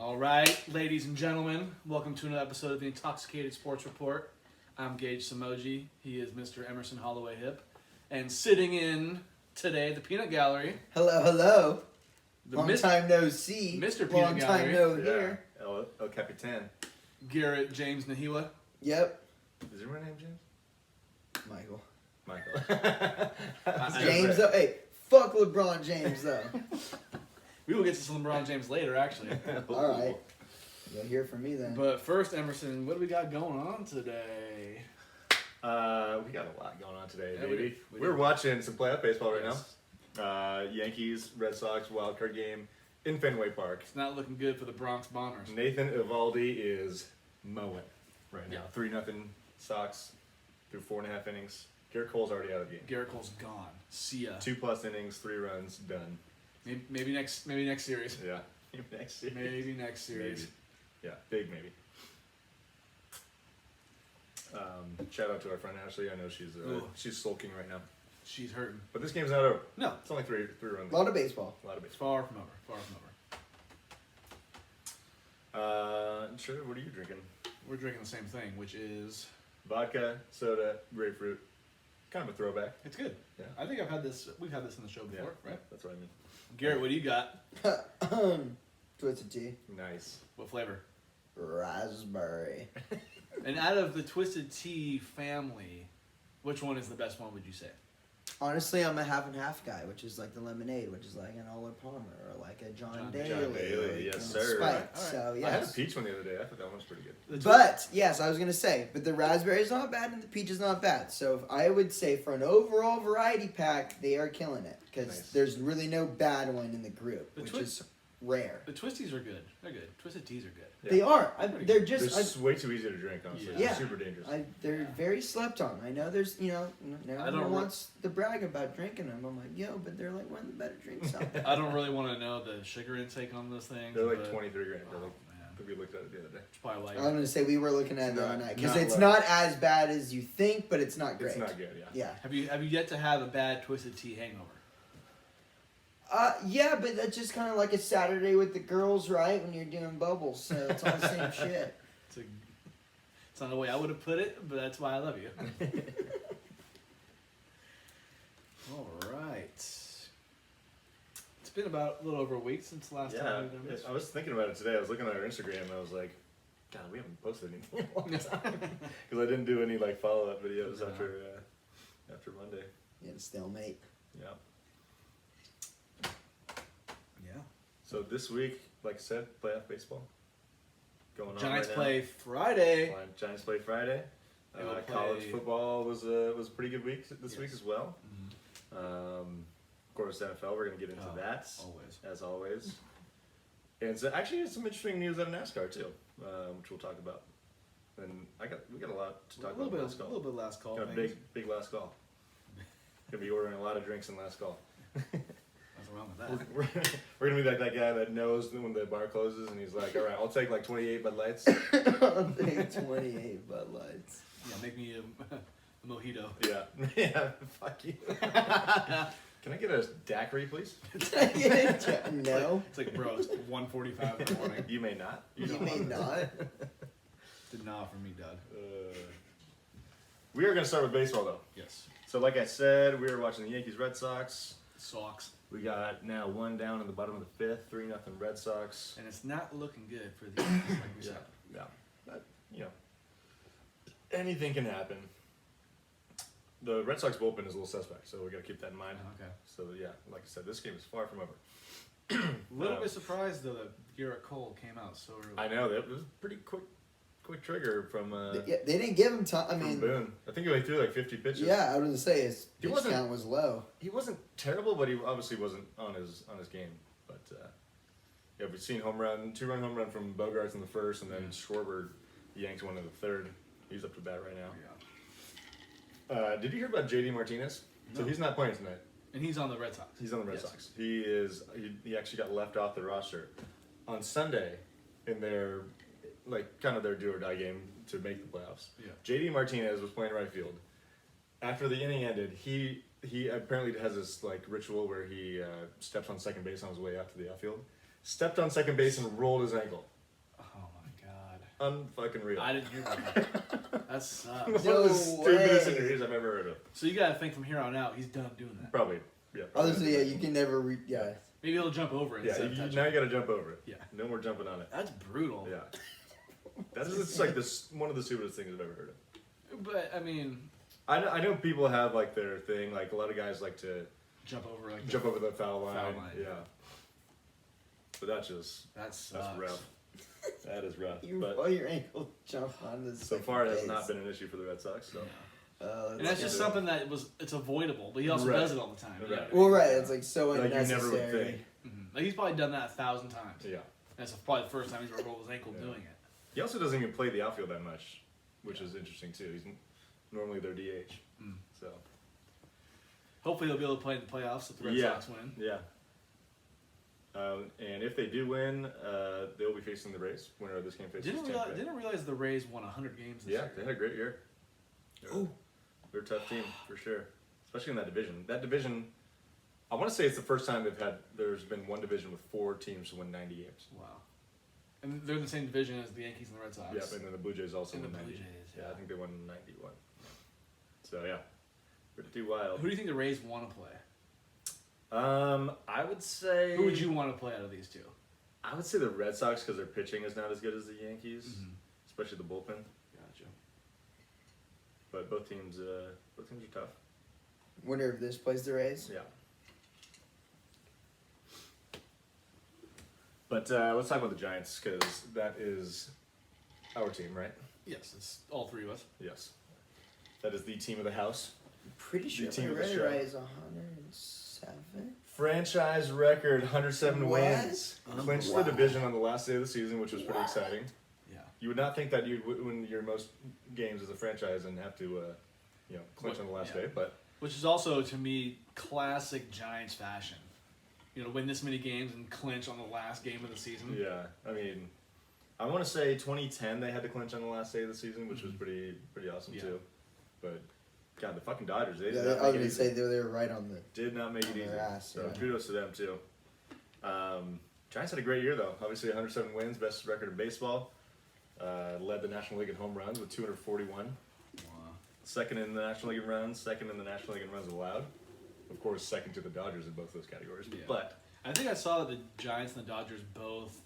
All right, ladies and gentlemen, welcome to another episode of the Intoxicated Sports Report. I'm Gage Samoji. He is Mr. Emerson Holloway Hip. And sitting in today, the Peanut Gallery. Hello. The Long time no see. Mr. Peanut Long Gallery. time no hear. El Capitan. Garrett James Nahiwa. Yep. Is your name James? Michael. Michael. James, though. Hey, fuck LeBron James, though. We will get to some LeBron James later, actually. All right. You'll hear from me then. But first, Emerson, what do we got going on today? We got a lot going on today, Yeah, we baby. do. We're watching some playoff baseball right Yes. now. Yankees, Red Sox, wild card game in Fenway Park. It's not looking good for the Bronx Bombers. Nathan Eovaldi is mowing right now. Yeah. 3-0 Sox through 4.5 innings. Garrett Cole's already out of the game. Garrett Cole's gone. See ya. 2+ innings, 3 runs, done. Maybe next series. Yeah. Next series. Maybe next series. Maybe. Yeah, big maybe. Shout out to our friend Ashley. I know she's sulking right now. She's hurting. But this game's not over. No, It's only three runs. A lot of baseball. A lot of it's baseball. far from over. Far from over. Sure. What are you drinking? We're drinking the same thing, which is Vodka, soda, grapefruit. Kind of a throwback. it's good. Yeah. I think we've had this in the show before, right? That's what I mean. Garrett, what do you got? Twisted tea. Nice. What flavor? Raspberry. And out of the Twisted Tea family, which one is the best one, would you say? Honestly, I'm a half and half guy, which is like the lemonade, which is like an Oliver Palmer or like a John Daly. John Daly, like, yes, and sir. Spiked. Alright. So, I had a yes. peach one the other day. I thought that one was pretty good. The But, yes, I was going to say, but the raspberry is not bad and the peach is not bad. So if I would say for an overall variety pack, they are killing it. Because Nice. there's really no bad one in the group, which is rare. The Twisties are good. They're good. Twisted Teas are good. Yeah. They are. Pretty They're good. They're just... way too easy to drink, honestly. Yeah. They're super dangerous. they're very slept on. I know there's, I everyone don't wants to brag about drinking them. I'm like, yo, but they're like one of the better drinks out there. I don't really want to know the sugar intake on those things. They're like but- 23 grams. Oh, I think man. we looked at it the other day. It's probably like I'm going to say we were looking at it the other night. Because Not it's like- not as bad as you think, but it's not great. It's not good, yeah. Yeah. Have you yet to have a bad Twisted Tea hangover? Yeah, but that's just kind of like a Saturday with the girls, right? When you're doing bubbles. So it's all the same shit. It's not the way I would have put it, but that's why I love you. All right. It's been about a little over a week since the last Yeah, time we've done this. I was thinking about it today. I was looking at our Instagram and I was like, God, we haven't posted anything in a long time. Because I didn't do any like follow-up videos No. after Monday. Yeah, stalemate. Yeah. Yeah. So this week, like I said, playoff baseball going on Giants right play Friday. now. Giants play Friday. They will College play- football was a pretty good week this week Yes. as well. Mhm. Of course, NFL. We're gonna get into Oh, that always. as always. And so actually, there's some interesting news out of NASCAR too, which we'll talk about. And we got a lot to A talk little about. bit, Last a call. little bit last call. Got a things. big last call. Gonna be ordering a lot of drinks in last call. Nothing wrong with that. We're gonna be like that guy that knows when the bar closes and he's like, all right, I'll take like 28 Bud Lights. I'll take 28 Bud Lights. Yeah, make me a mojito. Yeah, yeah, fuck you. Can I get a daiquiri, please? No, It's like, bro, it's 1:45 in the morning. You may not. you don't may want not. Did not for me, Doug. We are gonna start with baseball though. Yes. So like I said, we were watching the Yankees Red Sox. Socks. We got now one down in the bottom of the fifth, 3-0 Red Sox. And it's not looking good for the Yankees, like we Yeah, said. yeah. But, anything can happen. The Red Sox bullpen is a little suspect, so we got to keep that in mind. Okay. So yeah, like I said, this game is far from over. A little bit surprised though that Garrett Cole came out so early. I know that was a pretty quick trigger from Yeah, they didn't give him time. I from mean, Boone. I think he only threw like 50 pitches. yeah, I was gonna say his He pitch wasn't- count was low. He wasn't terrible, but he obviously wasn't on his game. But yeah, we've seen 2-run home run from Bogarts in the first, and then Schwarber yanks one in the third. He's up to bat right now. Yeah. Did you hear about JD Martinez? So No. he's not playing tonight. And he's on the Red Sox. He's on the Red Yes. Sox. He actually got left off the roster on Sunday in their kind of their do or die game to make the playoffs. Yeah. JD Martinez was playing right field. After the inning ended, he apparently has this like ritual where he steps on second base on his way out to the outfield. Stepped on second base and rolled his ankle. unfucking real. I didn't hear about that. That sucks. One of No the stupidest way. injuries I've ever heard of. So you gotta think from here on out, he's done doing that. Probably. Yeah. Probably. Honestly, yeah, you can never yeah. Maybe he'll jump over it. Yeah. instead of touching Now it. you got to jump over it. Yeah. No more jumping on it. That's brutal. Yeah. That is it's like this one of the stupidest things I've ever heard of. But I mean, I know people have like their thing. Like a lot of guys like to jump over like jump over the foul line. line, Yeah. But that's That's rough. That is rough. You But roll your ankle, jump on the so far, it has not been an issue for the Red Sox. So. And that's just something that it's avoidable, but he also Right. does it all the time. Right. Well, right, it's like so Like you unnecessary. never would think. Like he's probably done that 1,000 times. Yeah. That's probably the first time he's ever rolled his ankle Yeah. doing it. He also doesn't even play the outfield that much, which is interesting too. He's normally their DH. Mm. So. Hopefully he'll be able to play in the playoffs if the Red Yeah. Sox win. Yeah. And if they do win, they'll be facing the Rays. Winner of this game faces Tampa Bay. Didn't realize the Rays won 100 games this Yeah, year. they had a great year. Oh. They're a tough team for sure, especially in that division. That division, I want to say it's the first time there's been one division with 4 teams to win 90 games. Wow. And they're in the same division as the Yankees and the Red Sox. Yeah, and then the Blue Jays also And won the 90. Blue Jays, Yeah, yeah. I think they won 91. So yeah, pretty wild. Who do you think the Rays want to play? I would say. Who would you want to play out of these two? I would say the Red Sox because their pitching is not as good as the Yankees, Mm-hmm. especially the bullpen. Gotcha. But both teams are tough. Winner of this plays the Rays. Yeah. But let's talk about the Giants because that is our team, right? Yes, it's all three of us. Yes. That is the team of the house. Pretty sure team my of the Red show. Rays 107. Franchise record, 107 What? wins. Clinched Wow. the division on the last day of the season, which was pretty exciting. Yeah. You would not think that you'd win your most games as a franchise and have to, clinch on the last Yeah. day, but Which is also, to me, classic Giants fashion. You know, win this many games and clinch on the last game of the season. yeah, I mean, I want to say 2010 they had to clinch on the last day of the season, which was pretty awesome Yeah. too. But God, the fucking Dodgers, they Yeah, did I not was make it gonna easy. say they were right on the. Did not make it on easy. their ass, So yeah. kudos to them too. Giants had a great year though. Obviously 107 wins, best record in baseball. Led the National League in home runs with 241. Wow. Second in the National League in runs, second in the National League in runs allowed. Of course, second to the Dodgers in both those categories. Yeah. But I think I saw that the Giants and the Dodgers both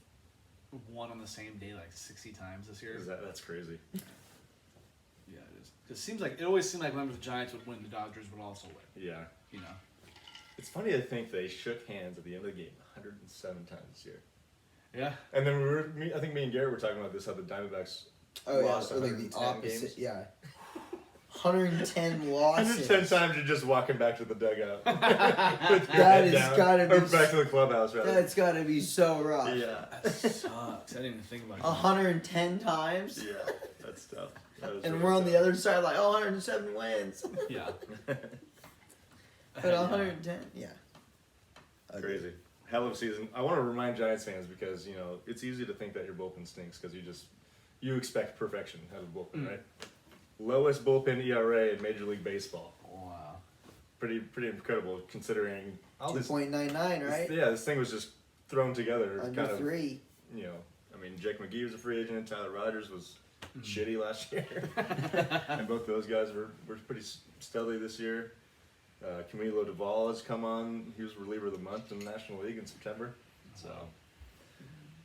won on the same day like 60 times this year. that's crazy. Yeah, it is. It always seemed like whenever the Giants would win, the Dodgers would also win. Yeah. You know. It's funny to think they shook hands at the end of the game 107 times this year. Yeah. And then I think me and Gary were talking about this, how the Diamondbacks Oh yeah, lost so like 110 the opposite. games. Yeah. 110 losses. 110 times you're just walking back to the dugout. That has gotta Or be. back to the clubhouse, rather. That's gotta be so rough. Yeah. That sucks. I didn't even think about it. 110 times. Yeah, that's tough. That was And really we're on tough. the other side, like, oh, 107 wins. Yeah. But 110, yeah. Crazy. Hell of a season. I want to remind Giants fans because, it's easy to think that your bullpen stinks because you expect perfection out of the bullpen, right? Lowest bullpen ERA in Major League Baseball. Wow. Pretty incredible considering all this. 2.99, right? Yeah, this thing was just thrown together. Under kind of, 3. Jake McGee was a free agent. Tyler Rogers was shitty last year. And both those guys were pretty steady this year. Camilo Duvall has come on. He was reliever of the month in the National League in September. So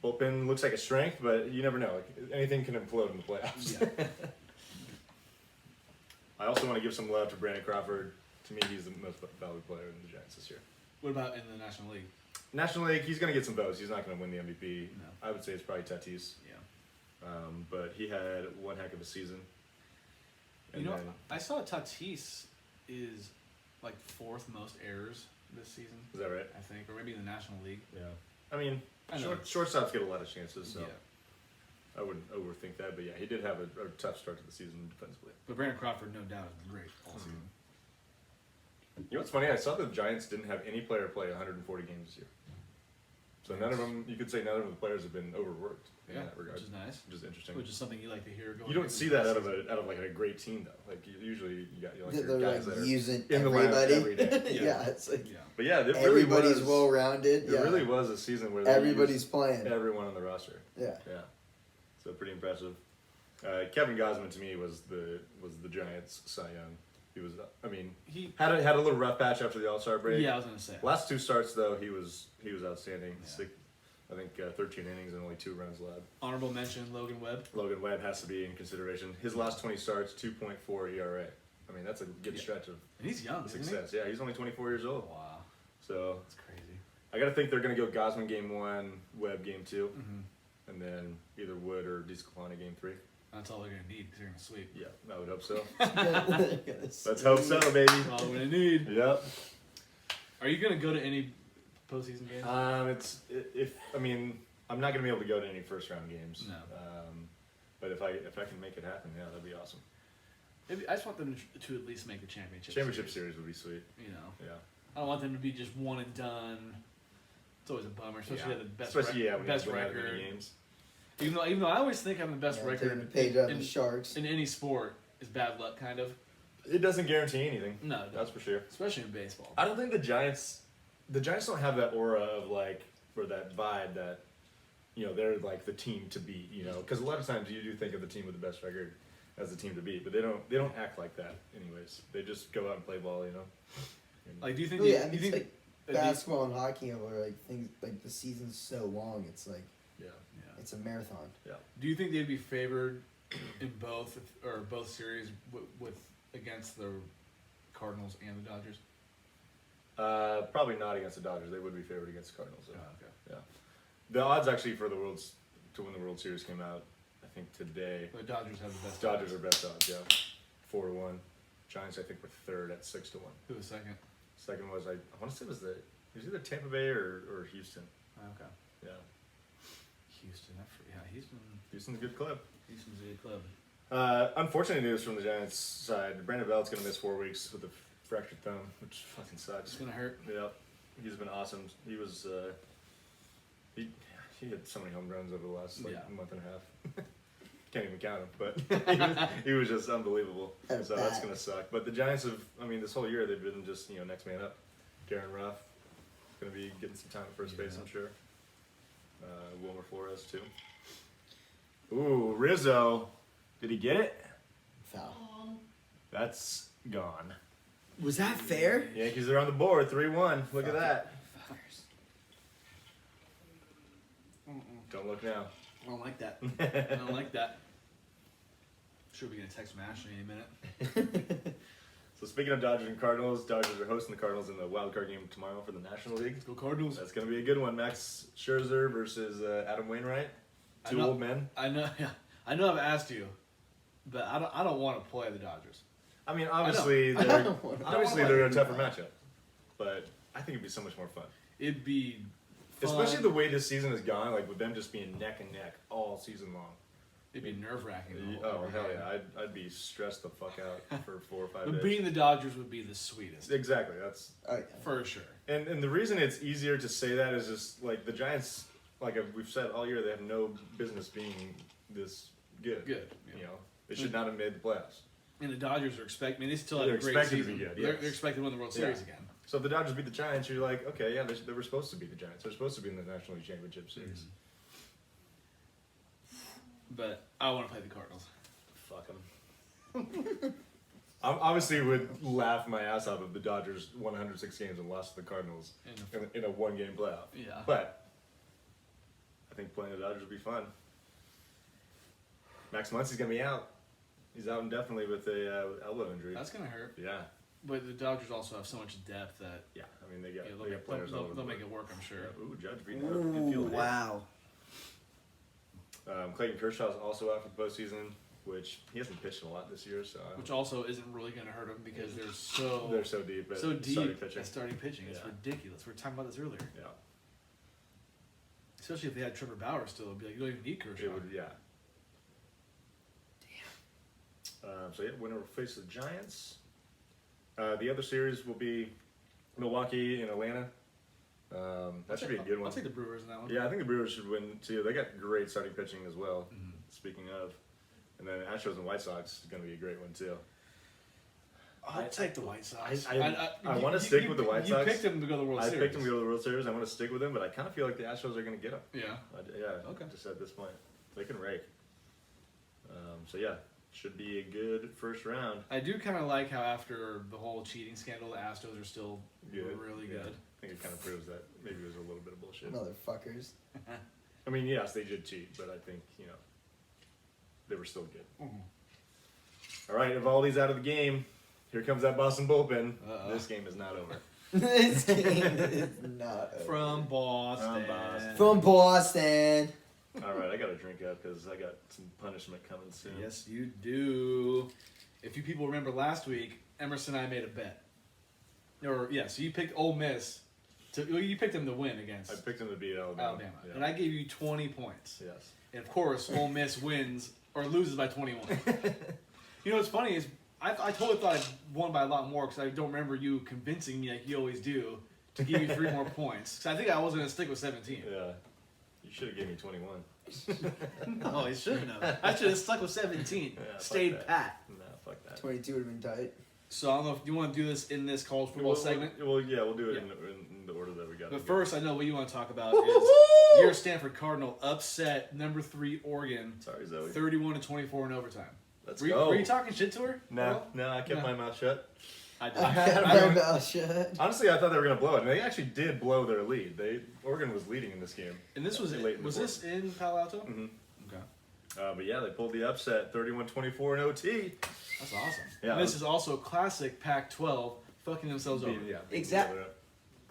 bullpen looks like a strength, but you never know. Like, anything can implode in the playoffs. Yeah. I also want to give some love to Brandon Crawford. To me, he's the most valuable player in the Giants this year. What about in the National League? National League, he's going to get some votes. He's not going to win the MVP. No. I would say it's probably Tatis. Yeah. But he had one heck of a season. And You know, then- I saw Tatis is like 4th most errors this season, is that right? I think, or maybe in the National League. Yeah. I mean, I know. shortstops get a lot of chances, so Yeah. I wouldn't overthink that. But yeah, he did have a tough start to the season defensively. But Brandon Crawford, no doubt, is great all season. You know what's funny? I saw the Giants didn't have any player play 140 games this year. So none of them, you could say none of the players have been overworked in Yeah, that regard, which is nice. which is interesting. Which is something you like to hear. Going You don't into see the that out season. of like a great team though. Like usually you got your They're guys like that are using in the lineup everybody. every day. Yeah, it's like Yeah. But yeah, it really everybody's was, well rounded. It Yeah. really was a season where they Everybody's used playing. everyone on the roster. Yeah. Yeah. So pretty impressive. Kevin Gausman to me was the Giants' Cy Young. He was, I mean, He had a little rough patch after the All-Star break. yeah, I was gonna say. Last 2 starts though, he was outstanding. Yeah. I think 13 innings and only 2 runs allowed. Honorable mention Logan Webb. Logan Webb has to be in consideration. His last 20 starts, 2.4 ERA. I mean, that's a good stretch of And he's young, isn't success. Yeah, he's only 24 years he? old. Wow, So that's crazy. I got to think they're going to go Gosman game 1, Webb game 2, Mm-hmm. and then either Wood or DeSclafani game 3. That's all they're gonna need because they're gonna sweep. Yeah, I would hope so. Let's Let's hope so, baby. That's all we're gonna need. Yep. Are you gonna go to any postseason games? I mean, I'm not going to be able to go to any first round games. No. But if I can make it happen, yeah, that'd be awesome. Maybe I just want them to at least make the championship. Championship series would be sweet. You know, Yeah. I don't want them to be just one and done. It's always a bummer, especially Yeah. at the best, Especially when best you win out of record. many games. Even though I always think having the best Turn the record page on in, the Sharks. in any sport is bad luck, kind of. It doesn't guarantee anything. No, it That's doesn't. for sure. Especially in baseball. I don't think the Giants don't have that aura of like, or that vibe that, you know, they're like the team to beat, you know, because a lot of times you do think of the team with the best record as the team to beat, but they don't act like that anyways. They just go out and play ball, you know. And Like, do you think? Oh, yeah, I you mean, think? it's like basketball and hockey, where like things like the season's so long, it's like yeah, Yeah. it's a marathon. yeah. Do you think they'd be favored in both series with against the Cardinals and the Dodgers? Probably not against the Dodgers. They would be favored against the Cardinals, though. Oh, okay. Yeah. The odds actually for to win the World Series came out, I think today. The Dodgers have the best. Dodgers odds. are best odds, yeah. 4-1. Giants, I think, were third at 6-1. Who was second? Second was I want to say it was either Tampa Bay or Houston. Oh, okay. Yeah, Houston. Houston. Houston's a good club. Houston's a good club. Unfortunate news from the Giants side. Brandon Belt's gonna miss 4 weeks with a fractured thumb, which fucking It's sucks. gonna hurt. Yep, he's been awesome. He was he had so many home runs over the last month and a half. Can't even count him, but he was just unbelievable. That's So that's bad. gonna suck. But the Giants have, I mean, this whole year they've been just next man up. Darren Ruff gonna be getting some time at first base, I'm sure. Wilmer Flores too. Ooh, Rizzo, did he get it? Foul. That's gone. Was that fair? Yankees are on the board, 3-1. Look at Fuck that. Don't look now. I don't like that. I don't like that. Sure, we're gonna text from Ashley in a minute. So speaking of Dodgers and Cardinals, Dodgers are hosting the Cardinals in the wild card game tomorrow for the National League. Let's go Cardinals. That's going to be a good one. Max Scherzer versus Adam Wainwright. Two know- old men. I know. Yeah, I know. I've asked you, but I don't want to play the Dodgers. I mean, obviously I they're don't wanna- obviously I they're a don't tougher wanna- matchup, but I think it'd be so much more fun. It'd be fun. Especially the way this season has gone, like with them just being neck and neck all season long. It'd be nerve wracking. Oh hell yeah, I'd be stressed the fuck out for 4 or 5 But days. beating the Dodgers would be the sweetest, Exactly. That's Oh, yeah. for sure. and the reason it's easier to say that is just like the Giants, like we've said all year, they have no business being this good. Good. Yeah. You know, they should not have made the playoffs. And the Dodgers are expecting. I mean, they still have They're a great expected to season. be good, They're yes. expected to win the World Yeah. Series again. So if the Dodgers beat the Giants, you're like, okay, yeah, they were supposed to beat the Giants. They're supposed to be in the National League Championship Series. But I want to play the Cardinals. Fuck them. I obviously would laugh my ass off if the Dodgers won 106 games and lost to the Cardinals in a one-game playoff. Yeah. But I think playing the Dodgers would be fun. Max Muncy's gonna be out. He's out indefinitely with a elbow injury. That's gonna hurt. Yeah, But the Dodgers also have so much depth that yeah. I mean, they got they'll, they got players all over. they'll the make it board. work. I'm sure. Yeah. Ooh, Judge beating up. Ooh, Infield hit. wow. Clayton Kershaw's also out for the postseason, which he hasn't pitched a lot this year, so Which also isn't really going to hurt them because they're they're so deep. At so starting deep pitching. at starting pitching. It's Yeah. ridiculous. We were talking about this earlier. Yeah, Especially if they had Trevor Bauer still, it'd be like you don't even need Kershaw. it would. Yeah. So yeah, winner will face the Giants. The other series will be Milwaukee and Atlanta. That should be a good one. I'll take the Brewers in that one. Yeah, I think the Brewers should win too. They got great starting pitching as well. Mhm. Speaking of, and then Astros and White Sox is going to be a great one too. I'll take the White Sox. I wanna stick with the White Sox. You picked them to go to the World I Series. picked them to go to the World Series. I want to stick with them, but I kind of feel like the Astros are going to get them. Yeah. Yeah. Okay. Just at this point, they can rake. So yeah, should be a good first round. I do kind of like how after the whole cheating scandal, the Astros are still really Yeah. good. I think it kind of proves that maybe it was a little bit of bullshit. Motherfuckers. I mean, yes, they did cheat, but I think, they were still good. All right, Evaldi's out of the game. Here comes that Boston bullpen. Uh-oh. This game is not over. This game is not over. From Boston. From Boston. From Boston. All right, I got to drink up because I got some punishment coming soon. Yes, you do. If you people remember last week, Emerson and I made a bet. So you picked Ole Miss. You picked them to win against I picked him to beat Alabama. Yeah. And I gave you 20 points. Yes. And of course, Ole Miss wins or loses by 21. You know what's funny is I totally thought I won by a lot more because I don't remember you convincing me like you always do to give you 3 more points. Because I think I was going to stick with 17. Yeah. You should have gave me 21. No, I shouldn't have. I should have stuck with 17. Yeah, fuck Stayed that. pat. No, fuck that. 22 would have been tight. So I don't know if you want to do this in this college football segment. Well, yeah, we'll do it in the order that we got. But first, I know what you want to talk about is your Stanford Cardinal upset number 3 Oregon, Sorry, Zoe. 31-24 in overtime. Let's Were you, go. were you talking shit to her? No, I kept my mouth shut. I did. I had I my don't- mouth shut. Honestly, I thought they were going to blow it, and they actually did blow their lead. Oregon was leading in this game. and this was late in the was fourth. this in Palo Alto? Mhm. Okay, But yeah, they pulled the upset, 31-24 in OT. that's awesome. Yeah. And this is also classic Pac-12 fucking themselves over. Yeah, Exact-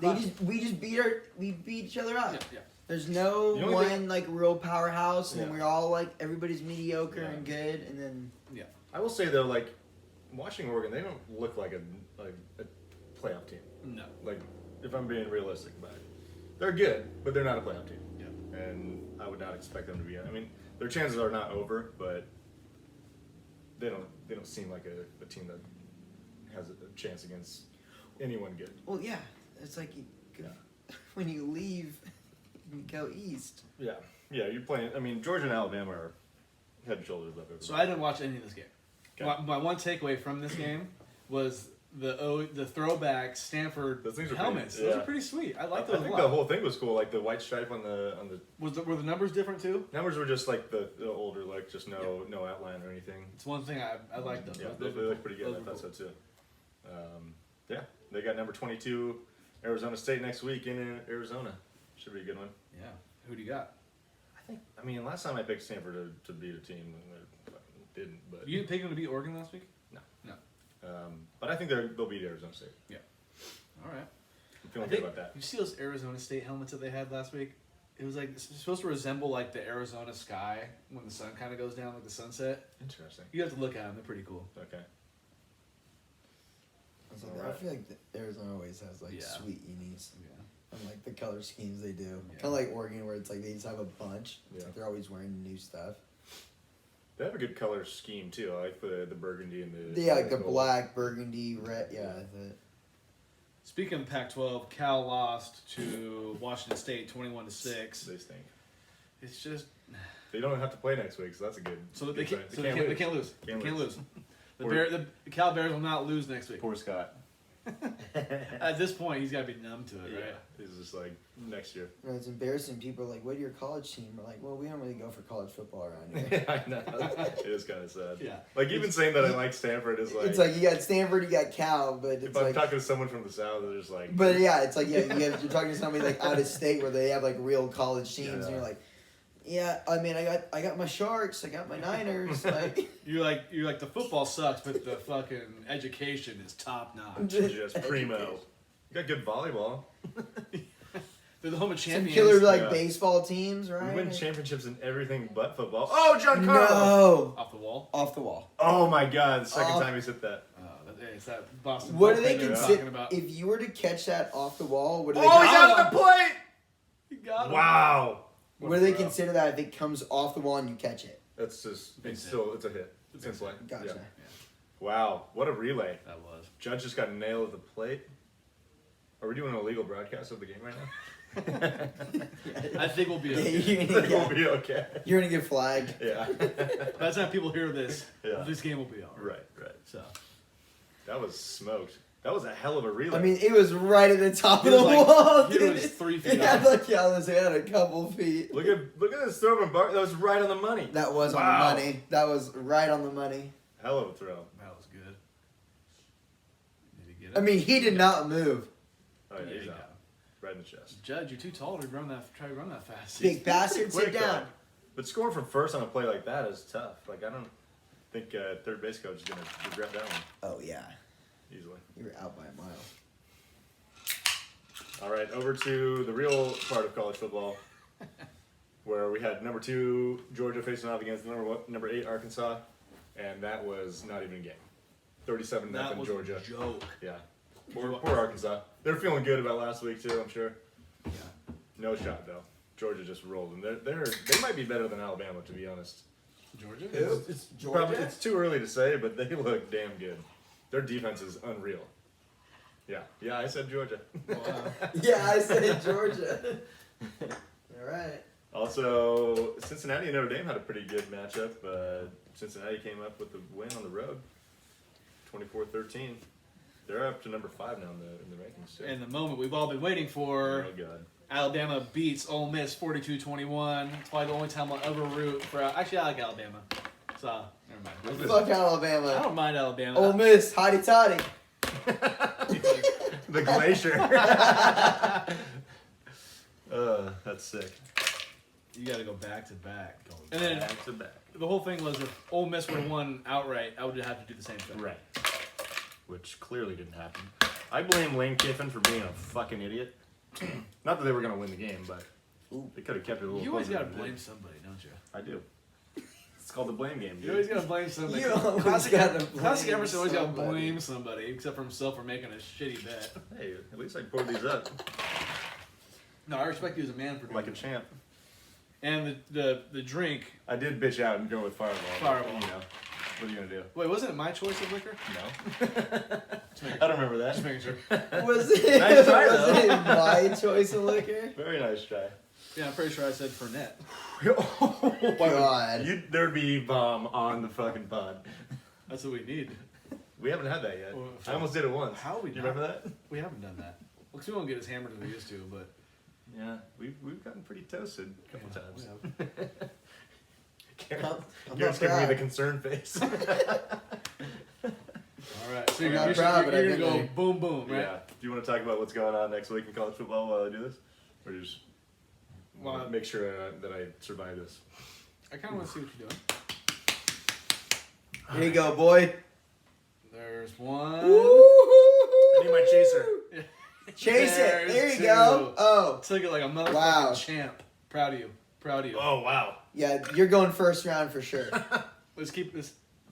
We just beat each other up. Yeah. There's no The only one thing- like real powerhouse, and then Yeah. we're all like everybody's mediocre Yeah. and good, and then I will say though, like watching Oregon, they don't look like a playoff team. No. Like if I'm being realistic about it, they're good, but they're not a playoff team. Yeah. And I would not expect them to be. I mean, their chances are not over, but they don't seem like a team that has a chance against anyone good. well, yeah, it's like when you leave, you go east. Yeah, you're playing. I mean, Georgia and Alabama are head and shoulders above everybody. So I didn't watch any of this game. Okay. My one takeaway from this game was the throwback Stanford Those things are helmets. pretty- Those yeah. are pretty sweet. I like I those think a the lot. whole thing was cool, like the white stripe on the Were the numbers different too? numbers were just like the older, like just no outline or anything. It's one thing I like those. Yeah, Those they were look cool. pretty good. Those I were thought cool. so too. Yeah, they got number 22 Arizona State next week in Arizona. Should be a good one. Yeah. Who do you got? I mean, last time I picked Stanford to beat a team, and they didn't. But You didn't pick them to beat Oregon last week? but I think they'll beat Arizona State. All right. I'm feeling good about that. You see those Arizona State helmets that they had last week? It was like it's supposed to resemble like the Arizona sky when the sun kind of goes down, like the sunset. Interesting. You have to look at them; they're pretty cool. Okay. I Alright. feel like Arizona always has like Yeah. sweet unis. Yeah. And like the color schemes they do. Yeah. Kind of like Oregon where it's like they just have a bunch. It's Yeah. like they're always wearing new stuff. They have a good color scheme too. I like the burgundy and the Yeah, like the gold. black, burgundy, red. Yeah. Speaking of Pac-12, Cal lost to Washington State 21-6. They stink. It's just They don't have to play next week, so that's a good. so that they good can't. sign. So they can't lose. They Can't can't lose. lose. The Or- Cal Bears will not lose next week. Poor Scott. At this point, he's got to be numb to it, Yeah, right? he's just like next year. No, it's embarrassing. People are like, "What are your college team?" We're like, "Well, we don't really go for college football around here." I know. It is kind of sad. Yeah. Like even saying that I like Stanford is like. It's like you got Stanford, you got Cal, but if it's I'm like. talking to someone from the south, they're just like. But yeah, it's like you're talking to somebody like out of state where they have like real college teams, Yeah. and you're like, yeah, I mean, I got my Sharks, I got my Niners, like You're like the football sucks, but the fucking education is top notch. just primo. You got good volleyball. They're the home of Some champions. killer like Yeah. baseball teams, We right? win championships in everything but football. Oh, John Carlo! No, Off the wall. off the wall. Oh my God! The second Off- time he's hit that. It's that Boston. What do they bullpen you're consider? talking about? If you were to catch that off the wall, what do they? Oh, he's con- out of the plate! You got him. Wow. what do they consider that if it comes off the wall and you catch it? That's just. Big It's hit. still. It's a hit. It's in Big play. Gotcha. Yeah. Wow. What a relay. That was. Judge just got nailed at the plate. Are we doing an illegal broadcast of the game right now? I think we'll be. Yeah, Okay. you're We'll gonna be okay. get flagged. Yeah. By the time people hear this, Yeah. this game will be over. Right. So That was smoked. That was a hell of a relay. I mean, it was right at the top He of the was like- wall. he dude. was 3 feet It had off. like had a couple feet. look at this throw from Barkley. That was right on the money. That was on Wow. the money. That was right on the money. Hell of a throw. That was good. Did he get it? I mean, he did not move. Oh yeah, Yeah, he's he out. got Right in the chest. it. Judge, you're too tall to try to run that fast. Big bastard, Pretty sit quick, down. though. But scoring from first on a play like that is tough. Like I don't think third base coach is gonna regret that one Oh yeah, easily. you were out by a mile. All right, over to the real part of college football, where we had number 2 Georgia facing off against number 8 Arkansas, and that was not even a game. 37-0 That was Georgia. a joke. Yeah, poor Arkansas. They're feeling good about last week too, I'm sure. Yeah. No shot though. Georgia just rolled them. They might be better than Alabama, to be honest. Georgia? Who? It's Georgia? probably it's too early to say, but they look damn good. Their defense is unreal. Yeah, I said Georgia. Wow. Yeah, I said Georgia. All right. Also, Cincinnati and Notre Dame had a pretty good matchup. Cincinnati came up with the win on the road, 24-13. They're up to number 5 now in the rankings. Too. And the moment we've all been waiting for, Oh god. Alabama beats Ole Miss 42-21. It's probably the only time I'll ever root for. Actually, I like Alabama. So, never mind. Fuck I Alabama. don't mind Alabama. Ole Miss, hotty toddy. The glacier. That's sick. You got to go back to back. And then Back to back. the whole thing was if Ole Miss would have won outright, I would have to do the same thing. Right. Which clearly didn't happen. I blame Lane Kiffin for being a fucking idiot. Not that they were going to win the game, but they could have kept it a little You always closer got to than they blame did. somebody, don't you? I do. It's called the blame game, dude. You always got to blame somebody. You always Classic, gotta Classic blame Emerson always got to somebody. blame somebody, except for himself for making a shitty bet. Hey, at least I poured these up No, I respect you as a man for doing like a it. champ. And the drink. I did bitch out and go with Fireball. but, Fireball. You know, what are you going to do? Wait, wasn't it my choice of liquor? No. I don't remember Just that. making sure. Was it? Nice try, was though. it my choice of liquor? Very nice try. Yeah, I'm pretty sure I said Fernet. God. There'd be bomb on the fucking pod. That's what we need. We haven't had that yet. Well, I almost did it once. How we Do you remember that? We haven't done that. Well, 'cause we won't get as hammered as we used to, but Yeah, we've gotten pretty toasted a couple yeah, times. we have. I'm Garrett's not giving me the proud. concern face. All right, so I'm you're, not you're, proud, you're, but I've you're been gonna go there. boom boom, right? Yeah. Do you want to talk about what's going on next week in college football while I do this, or just Well, wanna make sure that I survive this? I kind of want to see what you're doing. Here you go, boy. There's one. I need my chaser. Chase it. There's There you two. go. Oh. Took it like a motherfucking Wow. champ. Proud of you. Proud of you. Oh wow. Yeah, you're going first round for sure. Let's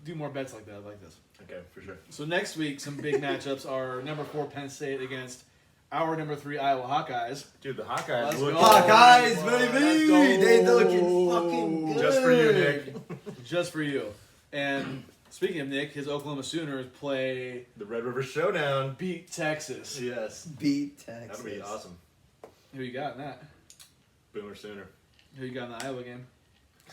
do more bets like that, like this. Okay, for sure. So next week, some big matchups are number 4 Penn State against our number 3 Iowa Hawkeyes. Dude, the Hawkeyes Let's look go. Hawkeyes, Let's baby! go. They looking fucking good. just for you, Nick. Just for you. And speaking of Nick, his Oklahoma Sooners play The Red River Showdown. beat Texas. Yes. Beat Texas. That'll be awesome. Who you got in that? Boomer Sooner. Who you got in the Iowa game?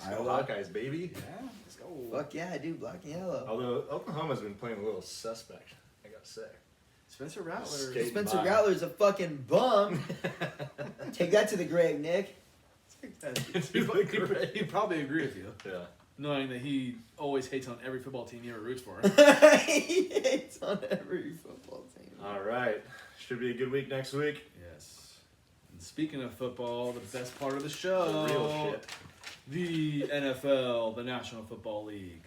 Iowa. Hawkeyes, baby. Yeah, let's go. Fuck yeah, I do. Black and yellow. Although Oklahoma's been playing a little suspect, I gotta say. Spencer Rattler. Skate. Spencer Bye. Rattler's a fucking bum. Take that to the grave, Nick. He'd probably agree with you, Yeah. knowing that he always hates on every football team he ever roots for. He hates on every football team. All right. Should be a good week next week. Yes. And speaking of football, the best part of the show, The real shit. the NFL, the National Football League.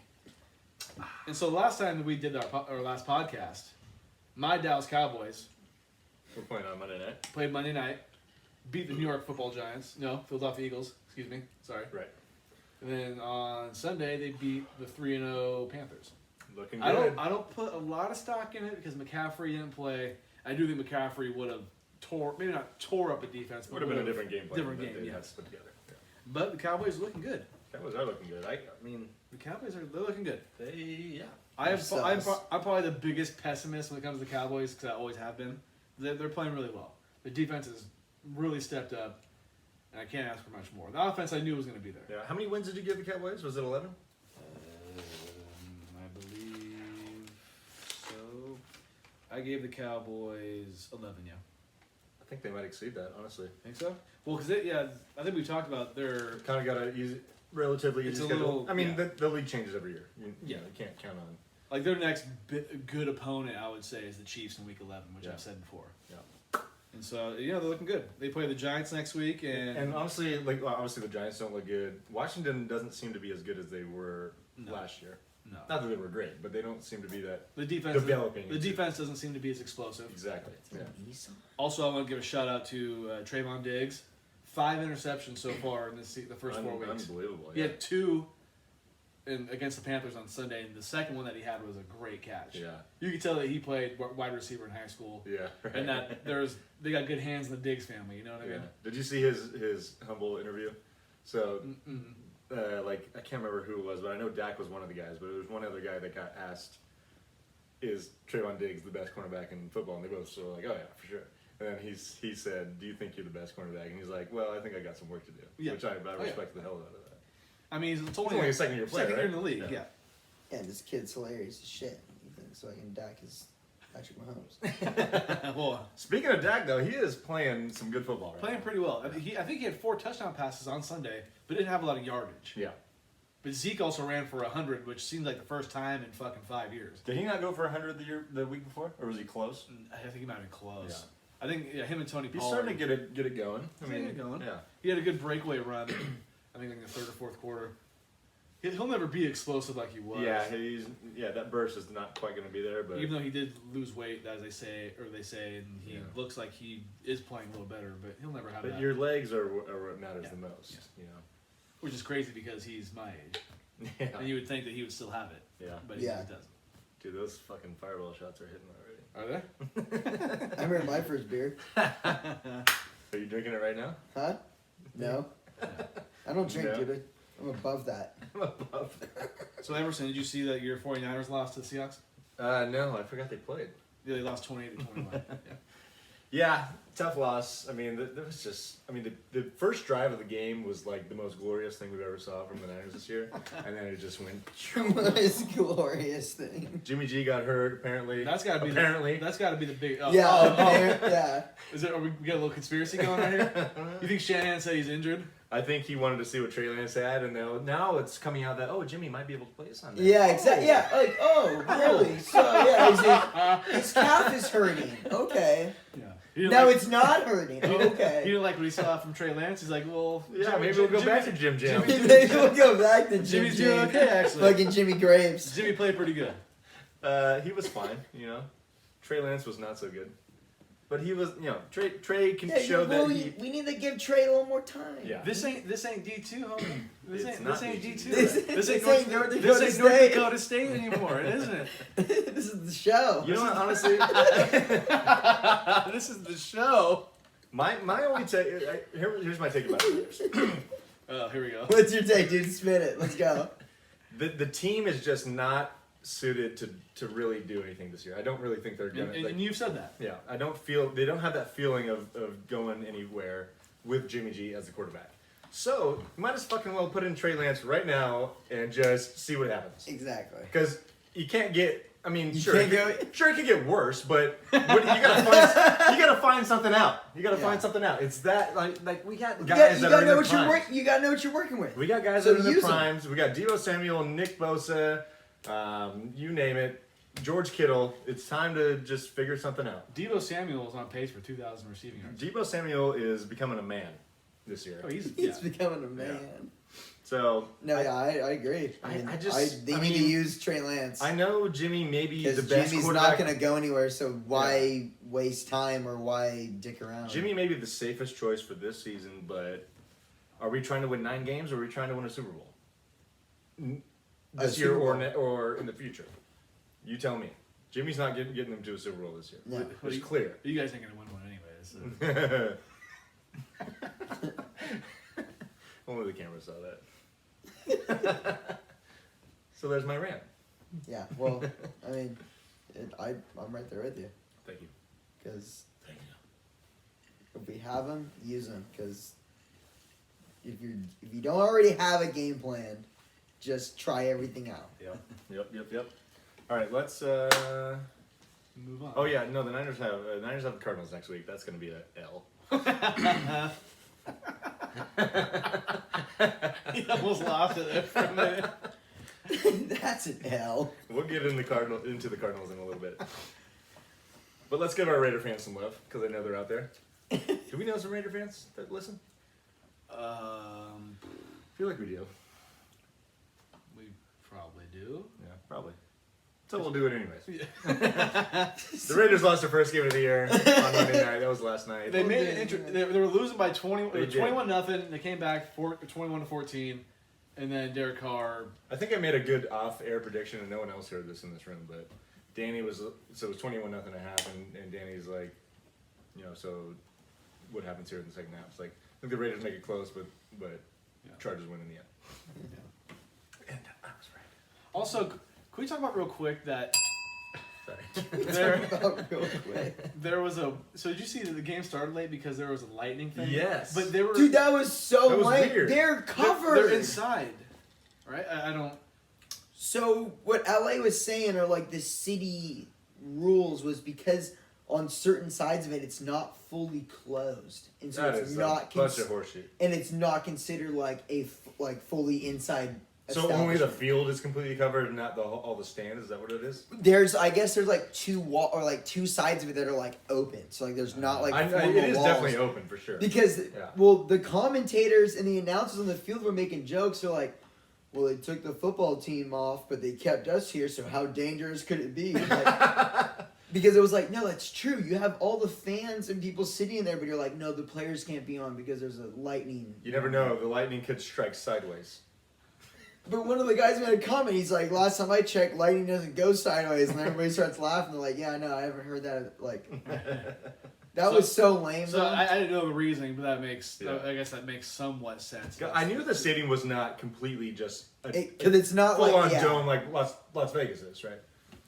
And so last time that we did our last podcast, my Dallas Cowboys We're playing on Monday night. played Monday night, beat the New York Football Giants. No, Philadelphia Eagles. Excuse me. Sorry. Right. And then on Sunday they beat the 3-0 Panthers. Looking good. I don't put a lot of stock in it because McCaffrey didn't play. I do think McCaffrey would have maybe not tore up a defense, but Would have been a different game plan. Different that game, they yeah. had to put together. Yeah. But the Cowboys are looking good. Cowboys are looking good. I mean, The Cowboys they're looking good. yeah. I'm Themselves. probably the biggest pessimist when it comes to the Cowboys because I always have been. They're playing really well. The defense has really stepped up, and I can't ask for much more. The offense I knew was going to be there. Yeah. How many wins did you give the Cowboys? Was it 11? I believe so. I gave the Cowboys 11. Yeah. I think they might exceed that, honestly. Think so? Well, because I think we talked about their. Kind of got a relatively It's easy a schedule. little- I mean, yeah. the league changes every year. You Yeah. can't count on. Like their next good opponent, I would say, is the Chiefs in Week 11, which Yeah. I've said before. Yeah. And so they're looking good. They play the Giants next week, And honestly, obviously the Giants don't look good. Washington doesn't seem to be as good as they were No. last year. no, Not that they were great, but they don't seem to be that the defense. developing. The defense doesn't seem to be as explosive. Exactly. Yeah. Also, I want to give a shout out to Trayvon Diggs. 5 interceptions so far in the first 4 weeks. Unbelievable. He Yeah. had 2 against the Panthers on Sunday, and the second one that he had was a great catch. Yeah. You could tell that he played wide receiver in high school, Yeah. Right. and that they got good hands in the Diggs family. You know what I Yeah. mean? Did you see his humble interview? So, Mm-mm. I can't remember who it was, but I know Dak was one of the guys. But there was one other guy that got asked, "Is Trayvon Diggs the best cornerback in football?" And they both were like, "Oh yeah, for sure." And then he said, "Do you think you're the best cornerback?" And he's like, "Well, I think I got some work to do." Yeah. Which I yeah. respect the hell out of that. I mean, it's He's only a second-year player, second year right? in the league. Yeah. Yeah. Yeah, and this kid's hilarious as shit. He thinks fucking Dak is Patrick Mahomes. Well, Speaking of Dak, though, he is playing some good football right playing now. pretty well. I think he had 4 touchdown passes on Sunday, but didn't have a lot of yardage. Yeah. But Zeke also ran for 100, which seems like the first time in fucking 5 years. Did he not go for 100 the week before, or was he close? I think he might have been close. I think him and Tony He's Pollard. starting to get it going. He's getting it going. Yeah. He had a good breakaway run. I think in the third or fourth quarter. He'll never be explosive like he was. Yeah, that burst is not quite going to be there, but Even though he did lose weight, as they say, and he Yeah. looks like he is playing a little better, but he'll never have that. your legs are what matters Yeah. the most. Which is crazy because he's my age. Yeah. And you would think that he would still have it, Yeah. but he Yeah. just doesn't. Dude, those fucking fireball shots are hitting already. Are they? I remember my first beer. Are you drinking it right now? Huh? No. I don't drink, No. dude. I'm above that. I'm above. So Emerson, did you see that your 49ers lost to the Seahawks? No, I forgot they played. Yeah, they lost 28-21. Yeah. Yeah, tough loss. I mean, there was just. I mean, the first drive of the game was like the most glorious thing we've ever saw from the Niners this year, and then it just went. Most glorious thing. Jimmy G got hurt apparently. That's got to be apparently. That's got to be the big. Yeah, yeah. Is it? Are we got a little conspiracy going on here? You think Shanahan said he's injured? I think he wanted to see what Trey Lance had, and now it's coming out that Jimmy might be able to play Sunday. Yeah, exactly. Yeah, like, really? So, yeah, his calf is hurting. Okay. Yeah. Now it's not hurting. He Okay. didn't like what he saw from Trey Lance. He's like, well, Yeah, maybe we'll go back to Jim Jam. Maybe we'll go back to Jim Jimmy's doing Jam. okay, actually. Fucking Jimmy Graves. Jimmy played pretty good. He was fine, Trey Lance was not so good, but he was, Trey can show that he. We need to give Trey a little more time. Yeah. This ain't D2, homie. This It's ain't not D2. This This ain't ain't North North Dakota This ain't North State. Dakota State anymore, isn't it? This is the show. You know what? Honestly, This is the show. my only take. Here's my take about it. Oh, here we go. What's your take, dude? Spin it. Let's go. The team is just not suited to really do anything this year. I don't really think they're gonna. And you've said that. Yeah, I don't feel they don't have that feeling of going anywhere with Jimmy G as the quarterback. So you might as fucking well put in Trey Lance right now and just see what happens. Exactly. Because you can't get. I mean, You sure, can't it could get worse, but you gotta find something out. You gotta Yeah. find something out. It's that like we got You guys gotta that are in know their what you're primes. You gotta know what you're working with. We got guys So that are in use their 'em. primes. We got Deebo Samuel, Nick Bosa, you name it, George Kittle. It's time to just figure something out. Deebo Samuel is on pace for 2,000 receiving yards. Deebo Samuel is becoming a man this year. Oh, he's He's becoming a man. So No, yeah, I agree. I mean, just- they I need to mean, use Trey Lance. I know Jimmy may be the Because best Jimmy's quarterback. not going to go anywhere, so why waste time or why dick around? Jimmy may be the safest choice for this season, but are we trying to win 9 games or are we trying to win a Super Bowl? This Super year or Bowl. or in the future? You tell me. Jimmy's not getting them to a Super Bowl this year. No. It's clear. You guys ain't gonna win one anyways. So. Only the camera saw that. So there's my rant. Yeah, well, I mean, I'm right there with you. Thank you. Because Thank you. if we have them, use them. Because if you don't already have a game plan, just try everything out. Yep. All right, let's Move on. Oh yeah, no, the Niners have the Cardinals next week. That's going to be a L. He almost lost it there for a minute. That's an L. We'll get into the Cardinals in a little bit. But let's give our Raider fans some love because I know they're out there. Do we know some Raider fans that listen? I feel like we do. We probably do. Yeah, probably. So we'll do it anyways. Yeah. The Raiders lost their first game of the year on Monday night. That was last night. They made it. They were losing by 20. They did. 21-0. They came back 21-14, and then Derek Carr. I think I made a good off-air prediction, and no one else heard this in this room, but Danny was, so it was 21-0 at half, and Danny's like, so what happens here in the second half? It's like, I think the Raiders make it close, but Yeah. Chargers win in the end. Yeah. And I was right. Also, can we talk about real quick that Sorry. there was a. So did you see that the game started late because there was a lightning thing? Yes. But they were. Dude, that was so That was lame. weird. They're covered. They're inside, right? I don't. So what LA was saying, or like the city rules, was because on certain sides of it, it's not fully closed, and so That it's is not a bunch of horseshit. and it's not considered like fully inside. So only the establishment. field is completely covered and not all the stands? Is that what it is? I guess there's like two sides of it that are like open. So like there's not like It formal is walls. definitely open for sure. Because Yeah. well, the commentators and the announcers on the field were making jokes. They're like, "Well, they took the football team off, but they kept us here. So how dangerous could it be?" Like, because it was like, no, that's true. You have all the fans and people sitting in there, but you're like, no, the players can't be on because there's a lightning. You never know. The lightning could strike sideways. But one of the guys made a comment. He's like, last time I checked, lightning doesn't go sideways, and everybody starts laughing. They're like, yeah, no, I haven't heard that. Like, that was so lame. So though. I didn't know the reasoning, but that makes. Yeah. I guess that makes somewhat sense. I knew the stadium was not completely just a Because it's not full-on like dome like Las Vegas is, right?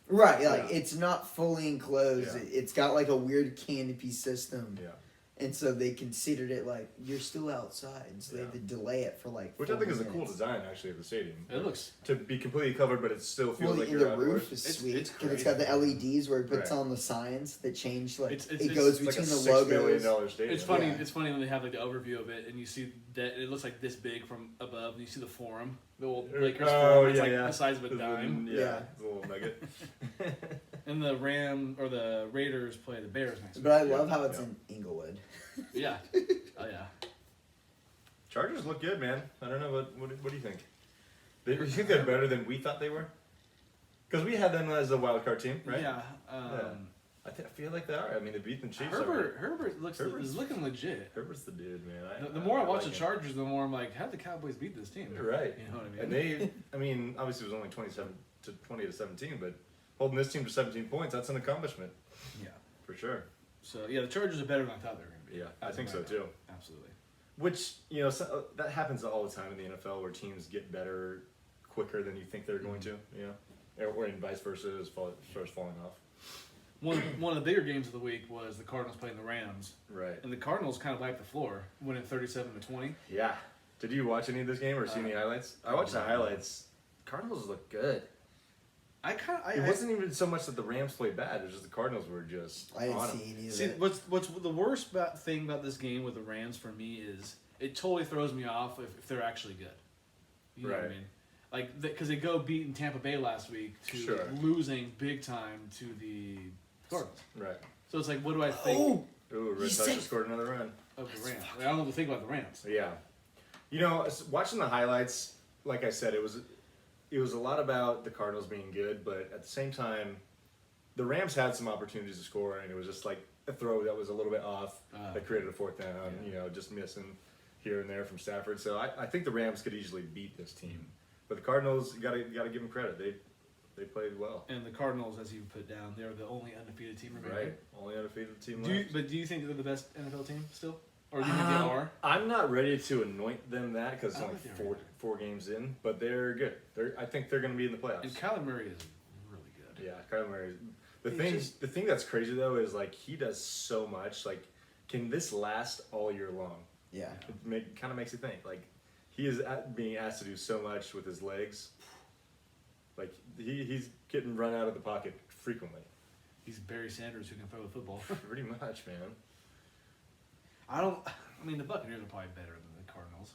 right, like Yeah. it's not fully enclosed. Yeah. It's got like a weird canopy system. Yeah. And so they considered it like you're still outside, so they had to delay it for like. Which I think is a 40 cool minutes. design actually of the stadium. It looks. To be completely covered, but it still feels Well, like and you're the outdoors. roof is It's- sweet it's because it's got the crazy. LEDs where it puts Right. on the signs that change. Like It's it goes It's like a between the $6 million logos. stadium. It's funny. Yeah. It's funny when they have like the overview of it, and you see that it looks like this big from above, and you see the forum, the old Lakers forum. It's like the size of a It's dime. Yeah. It's a little nugget. And the the Raiders play the Bears next week. But I love how it's Yeah. in Inglewood. Yeah. Oh yeah. Chargers look good, man. I don't know what do you think? You think they're better than we thought they were? Because we had them as a wild card team, right? Yeah. I feel like they are. I mean, they beat the Chiefs. Herbert Herbert's- is looking legit. Herbert's the dude, man. The more I watch like the him. Chargers, the more I'm like, how did the Cowboys beat this team? You're right. You know what I mean? And obviously it was only 20 to 17, but holding this team to 17 points, that's an accomplishment Yeah. for sure. So yeah, the Chargers are better than I thought they were going to be. Yeah, I As think of so right too. now. Absolutely. Which, that happens all the time in the NFL where teams get better quicker than you think they're going to, or in vice versa as far as falling off. One of the bigger games of the week was the Cardinals playing the Rams, Right. and the Cardinals kind of wiped the floor, winning 37-20. Yeah. Did you watch any of this game or see any highlights? I watched the highlights. Cardinals look good. It wasn't even so much that the Rams played bad. It was just the Cardinals were just I didn't on 'em. see any of See, it. what's the worst thing about this game with the Rams for me is it totally throws me off if they're actually good. You know what I Right. mean? Like, because they go beating Tampa Bay last week to Sure. losing big time to the Cardinals. Right. So it's like, what do I think Oh, Ooh, Red You Sox said- just scored another run. of the Rams? I don't know what to think about the Rams. Yeah. Watching the highlights, like I said, it was a lot about the Cardinals being good, but at the same time, the Rams had some opportunities to score, and it was just like a throw that was a little bit off that created a fourth down, just missing here and there from Stafford. So I think the Rams could easily beat this team. But the Cardinals, you gotta give them credit. They played well. And the Cardinals, as you put down, they're the only undefeated team remaining. Right. Only undefeated team Do you, left. but do you think they're the best NFL team still? Or do you think they are? I'm not ready to anoint them that because it's I only don't think they're four games in, but they're good. I think they're going to be in the playoffs. And Kyler Murray is really good. Yeah, Kyler Murray. He's The thing that's crazy though is like he does so much. Like, can this last all year long? yeah. It kind of makes you think. Like, he is being asked to do so much with his legs. Like he's getting run out of the pocket frequently. He's Barry Sanders who can throw the football. Pretty much, man. I mean, the Buccaneers are probably better than the Cardinals.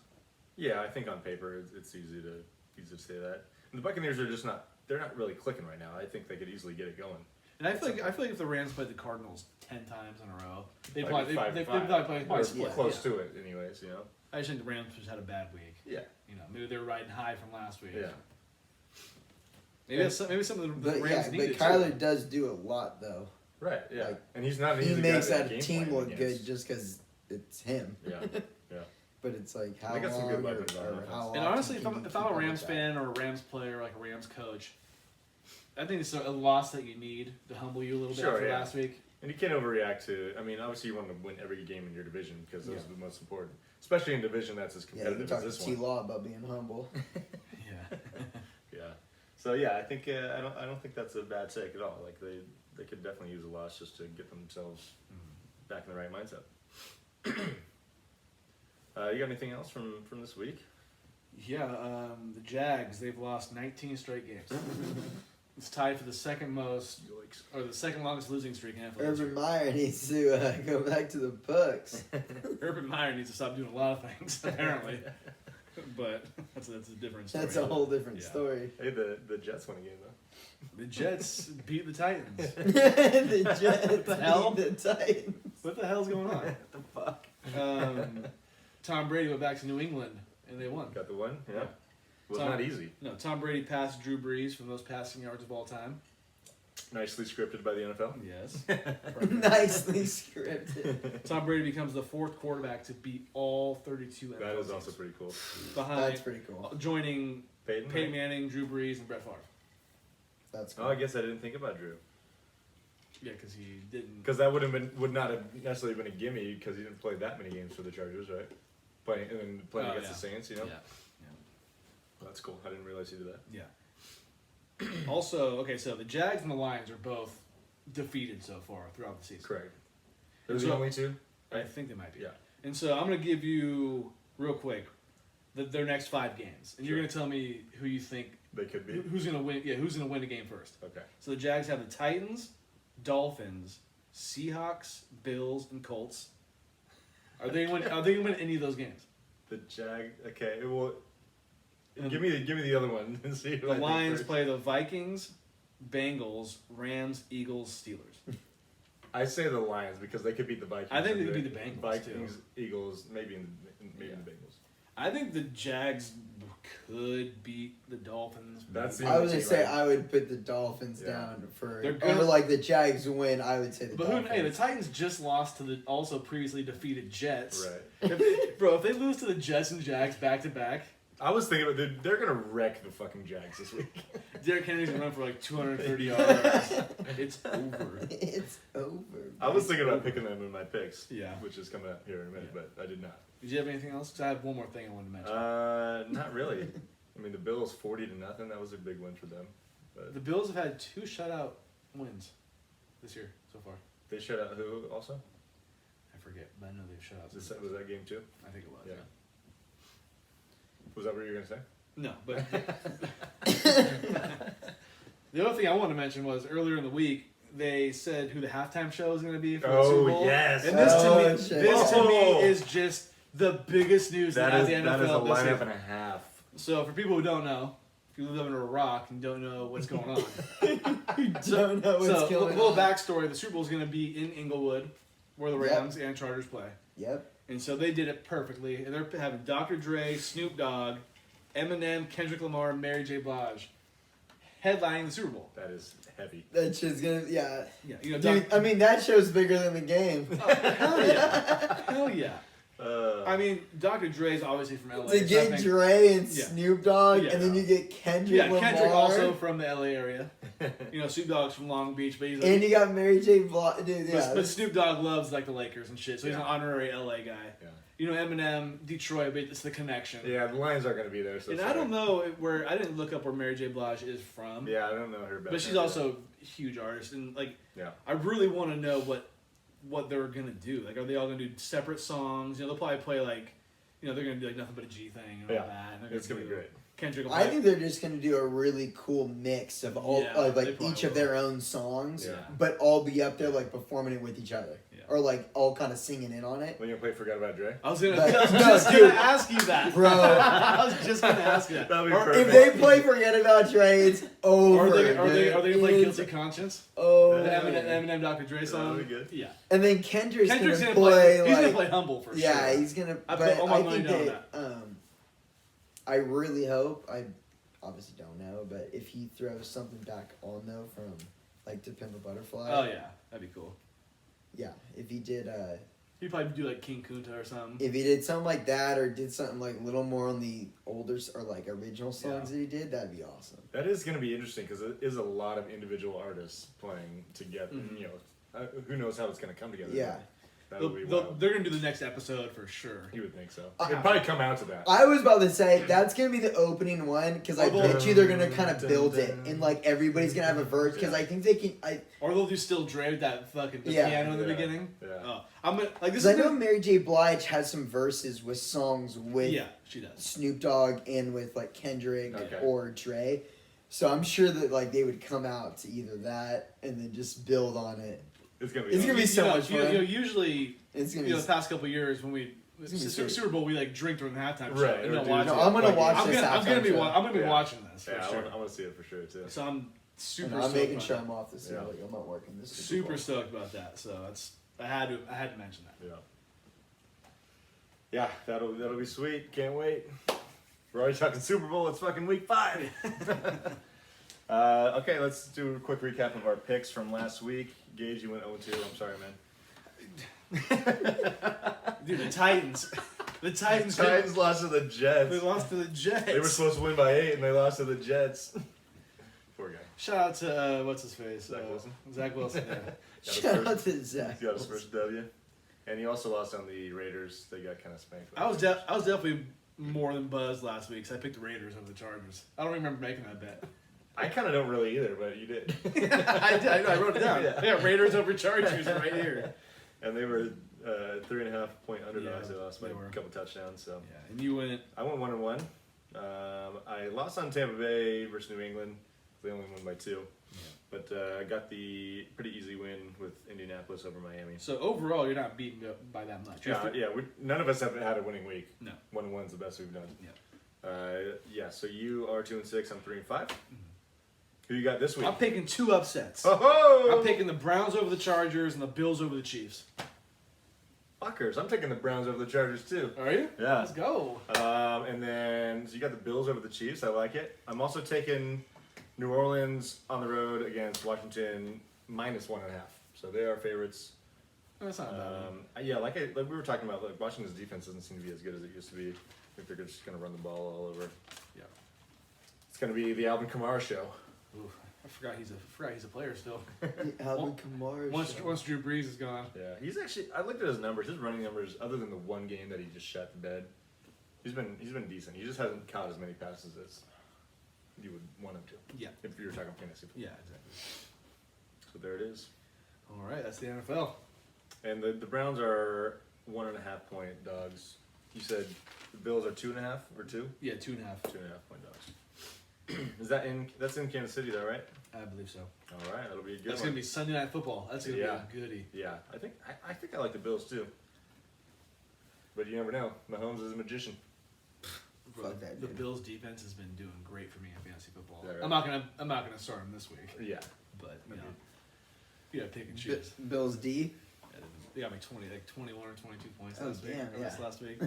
Yeah, I think on paper it's easy to say that. And the Buccaneers are just not. They're not really clicking right now. I think they could easily get it going. And I feel like if the Rams played the Cardinals 10 times in a row, they'd Like probably 5-5. Or split. close Yeah. to it, anyways. You know. I just think the Rams just had a bad week. Yeah. You know, maybe they were riding high from last week. Yeah. Maybe some of the But Rams yeah, needed but Kyler too. does do a lot though. Right. Yeah. Like, and he's not. An He easy makes guy to that game team plan look good against. just because it's him. Yeah. Yeah. But it's like how They got some long good or, weapons on or offense. how And often honestly, can you if I'm keep a up Rams with that? fan or a Rams player, like a Rams coach, I think it's a loss that you need to humble you a little bit Sure, after yeah. last week. And you can't overreact to. I mean, obviously, you want to win every game in your division because those Yeah. are the most important, especially in a division that's as Yeah, you competitive talk as to this T one. Law about being humble. Yeah. Yeah. So yeah, I think I don't think that's a bad take at all. Like they could definitely use a loss just to get themselves back in the right mindset. You got anything else from this week? Yeah, the Jags, they've lost 19 straight games. It's tied for the second most, Yikes. or the second longest losing streak in NFL Urban history. Meyer needs to go back to the books. Urban Meyer needs to stop doing a lot of things, apparently. But that's a different story. That's a whole different Yeah. story. Hey, the Jets won a game though. The Jets beat the Titans. The Jets What the hell? beat the Titans. What the hell's going on? What the fuck? Tom Brady went back to New England, and they won. Got the one? Yeah. Yeah. Was Tom- not easy. No, Tom Brady passed Drew Brees for the most passing yards of all time. Nicely scripted by the NFL. Yes. Nicely scripted. Tom Brady becomes the fourth quarterback to beat all 32 NFL That is teams. also pretty cool. Behind, That's pretty cool. joining Peyton. Peyton Manning, Drew Brees, and Brett Favre. That's cool. Oh, I guess I didn't think about Drew. Yeah, because he didn't. Because that would not have necessarily been a gimme because he didn't play that many games for the Chargers, right? Playing Oh, against yeah. the Saints, you know. Yeah. Well, that's cool. I didn't realize he did that. Yeah. Also, okay, so the Jags and the Lions are both defeated so far throughout the season. Correct. They're So- the only two. I think they might be. Yeah. And so I'm going to give you, real quick, their next 5 games. And you're Sure. going to tell me who you think, They could be. who's going to win. Yeah, who's going to win the game first. Okay. So the Jags have the Titans, Dolphins, Seahawks, Bills, and Colts. Are they going to win any of those games? The Jag. Okay. Well, And give me the other one and see. The Lions play the Vikings, Bengals, Rams, Eagles, Steelers. I say the Lions because they could beat the Vikings. I think they and could beat the Bengals, Vikings, too. Eagles, maybe the Bengals. I think the Jags could beat the Dolphins. That's the I was only gonna say team, I would put the Dolphins Yeah. down for They're over good. like the Jags win. I would say the But Dolphins. hey, the Titans just lost to the also previously defeated Jets. Right. If they lose to the Jets and Jags back to back, I was thinking about they're gonna wreck the fucking Jags this week. Derrick Henry's gonna run for like 230 yards. It's over. It's over. I was thinking about picking them in my picks. Yeah. Which is coming up here in a minute, but I did not. Did you have anything else? 'Cause I have one more thing I wanted to mention. Not really. I mean, the Bills 40-0. That was a big win for them. But The Bills have had 2 shutout wins this year so far. they shut out who also? I forget, but I know they've shut out. Was some. that game too? I think it was. Yeah. Was that what you were gonna say? No, but the other thing I wanted to mention was earlier in the week they said who the halftime show is going to be for the Super Bowl. yes. And this Oh, to me, shit. this to me Oh. is just the biggest news that that is the NFL that is a this lineup year. and a half. So for people who don't know, if you live under a rock and don't know what's going on, Don't know what's so going a little on. backstory: the Super Bowl is going to be in Inglewood, where the Yep. Rams and Chargers play. Yep. And so they did it perfectly. And they're having Dr. Dre, Snoop Dogg, Eminem, Kendrick Lamar, Mary J. Blige headlining the Super Bowl. That is heavy. That shit's gonna. Yeah. Yeah, you know, Dude, I mean that show's bigger than the game. hell yeah, hell yeah. Uh, I mean, Dr. Dre's obviously from LA. To so I get think- Dre and Yeah. Snoop Dogg, Yeah. and then you get Kendrick yeah, Lamar, Kendrick also from the LA area. You know, Snoop Dogg's from Long Beach, but he's like, and you got Mary J. Blige. Dude, yeah. but Snoop Dogg loves like the Lakers and shit, so he's an Yeah. honorary LA guy. yeah. You know, Eminem, Detroit, but it's the connection. Yeah, the Lions aren't gonna be there. So And sorry. I don't know where I didn't look up where Mary J. Blige is from. Yeah, I don't know her. But she's also a huge artist, and like Yeah. I really want to know what they're gonna do. Like, are they all gonna do separate songs? You know, they'll probably play like, you know, they're gonna do like Nothing But a G thing and all Yeah. that. And they're It's gonna be great. Kendrick will I play. think they're just gonna do a really cool mix of all Yeah, of they like probably each of will. their own songs, Yeah. but all be up there like performing it with each other, Yeah. or like all kind of singing in on it. When you play Forgot About Dre? I was gonna, But- I was no, just dude. gonna ask you that, Bro. I was just gonna ask you that. That'd be Or- perfect. If they play "Forget About Dre," it's over. Are they dude. gonna play It's Guilty Conscience? over. The Eminem Dr. Dre song? That'd be good. Yeah. And then Kendrick's Kendrick's gonna gonna play. He's like, gonna play Humble for yeah, sure. he's gonna. I But put all my I money think down on that. I really hope. I obviously don't know, but if he throws something back on though from like "To Pimp a Butterfly," Oh yeah, that'd be cool. yeah. If he did, He'd probably do like King Kunta or something. if he did something like that, or did something like a little more on the older or like original songs that he did, that'd be awesome. That is going to be interesting because it is a lot of individual artists playing together. Mhm. You know, who knows how it's going to come together? Yeah. That'll be They'll- wild. they're gonna do the next episode for sure. You would think so. Uh, It'd probably come out to that. I was about to say that's gonna be the opening one because I Although- bet you they're gonna kind of build it and like everybody's gonna have a verse because Yeah. I think they can. Or they'll do Still Dre with that fucking Yeah. piano in the Yeah. beginning. Yeah. Oh, I'm gonna like this Because I is know gonna, Mary J. Blige has some verses with songs with yeah, she does. Snoop Dogg and with like Kendrick Okay. or Dre. So I'm sure that like they would come out to either that and then just build on it. It's going to be It's gonna be so much fun. Usually, It's gonna you be. know, the past couple of years when we It's gonna be Super, sweet. Super Bowl, we like drink during the halftime show. Right, And or don't do- watch No, it. I'm gonna Like, watch I'm this. gonna, I'm gonna be halftime wa- I'm gonna be Yeah. watching this for Yeah, I sure. want to see it for sure, too. So I'm show. super. And I'm stoked making about sure that. I'm off this. Yeah. Like, I'm not working this. Super Super Bowl. stoked about that. So that's I had to mention that. Yeah. Yeah, that'll be sweet. Can't wait. We're already talking Super Bowl. It's fucking week 5. Okay, let's do a quick recap of our picks from last week. Gage, you went 0-2. I'm sorry, man. Dude, the Titans. The Titans. Titans lost to the Jets. They lost to the Jets. They were supposed to win by 8, and they lost to the Jets. Poor guy. Shout out to what's his face? Zach Wilson. Zach Wilson. Yeah. Got his Shout out first- to Zach. He got his first W. And he also lost on the Raiders. They got kind of spanked. I was definitely more than buzzed last week because I picked the Raiders over the Chargers. I don't remember making that bet. I kind of don't really either, but you did. I did. I wrote it down. Yeah. Yeah, Raiders over Chargers right here. And they were 3.5 point underdogs. Yeah, They lost by they were. a couple touchdowns. So Yeah, and you went. I went 1-1. I lost on Tampa Bay versus New England. They only won by 2. But I got the pretty easy win with Indianapolis over Miami. So overall, you're not beaten by that much. Yeah, none of us have had a winning week. No. 1-1's the best we've done. Yeah. So you are 2-6. I'm 3-5. Who you got this week? I'm picking 2 upsets. Oh, I'm picking the Browns over the Chargers and the Bills over the Chiefs. Fuckers. I'm taking the Browns over the Chargers too. Are you? Yeah. Let's go. And then so you got the Bills over the Chiefs. I like it. I'm also taking New Orleans on the road against Washington -1.5. So they are favorites. That's not bad. Yeah, like we were talking about, like Washington's defense doesn't seem to be as good as it used to be. I think they're just going to run the ball all over. Yeah. It's going to be the Alvin Kamara show. Ooh, I forgot he's a player still. Alvin Kamara. Once show. Drew Brees is gone. Yeah, he's actually. I looked at his numbers. His running numbers, other than the one game that he just shot to bed, he's been decent. He just hasn't caught as many passes as you would want him to. Yeah. If you were talking fantasy football. Yeah, exactly. So there it is. All right, that's the NFL. And the Browns are 1.5 point dogs. You said the Bills are 2.5 or 2? Yeah, 2.5. 2.5 point dogs. Is that that's in Kansas City though, right? I believe so. All right, that'll be a good That's one. gonna be Sunday Night Football. That's gonna Yeah. be a goodie. Yeah, I think I like the Bills too. But you never know. Mahomes is a magician. Fuck that The dude. Bills defense has been doing great for me in fantasy football. Yeah, right. I'm not gonna start him this week, Yeah. but you Okay. know, you gotta pick and choose. Bills D. They got me 21 or 22 points Oh, last week. damn, or this yeah. last week.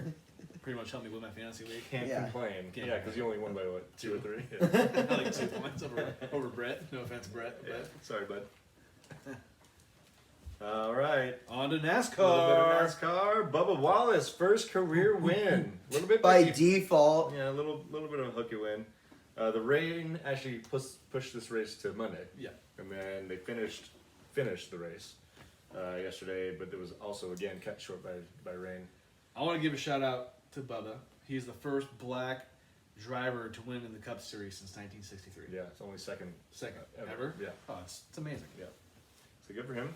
Pretty much helped me win my fantasy league. Can't Yeah. complain. Can't Yeah, because you only won by what, 2 or 3? Like 2 points over Brett. No offense, Brett. Yeah. But Sorry, bud. All right. on to A little bit of NASCAR. NASCAR. Bubba Wallace, first career win. A little bit By busy. default. Yeah, a little bit of a hooky win. The rain actually pushed this race to Monday. Yeah. And then they finished the race yesterday, but it was also again cut short by rain. I want to give a shout out to Bubba. He's the first black driver to win in the Cup Series since 1963. Yeah, it's only second Second ever. ever. Yeah, Oh, it's amazing. yeah. So good for him.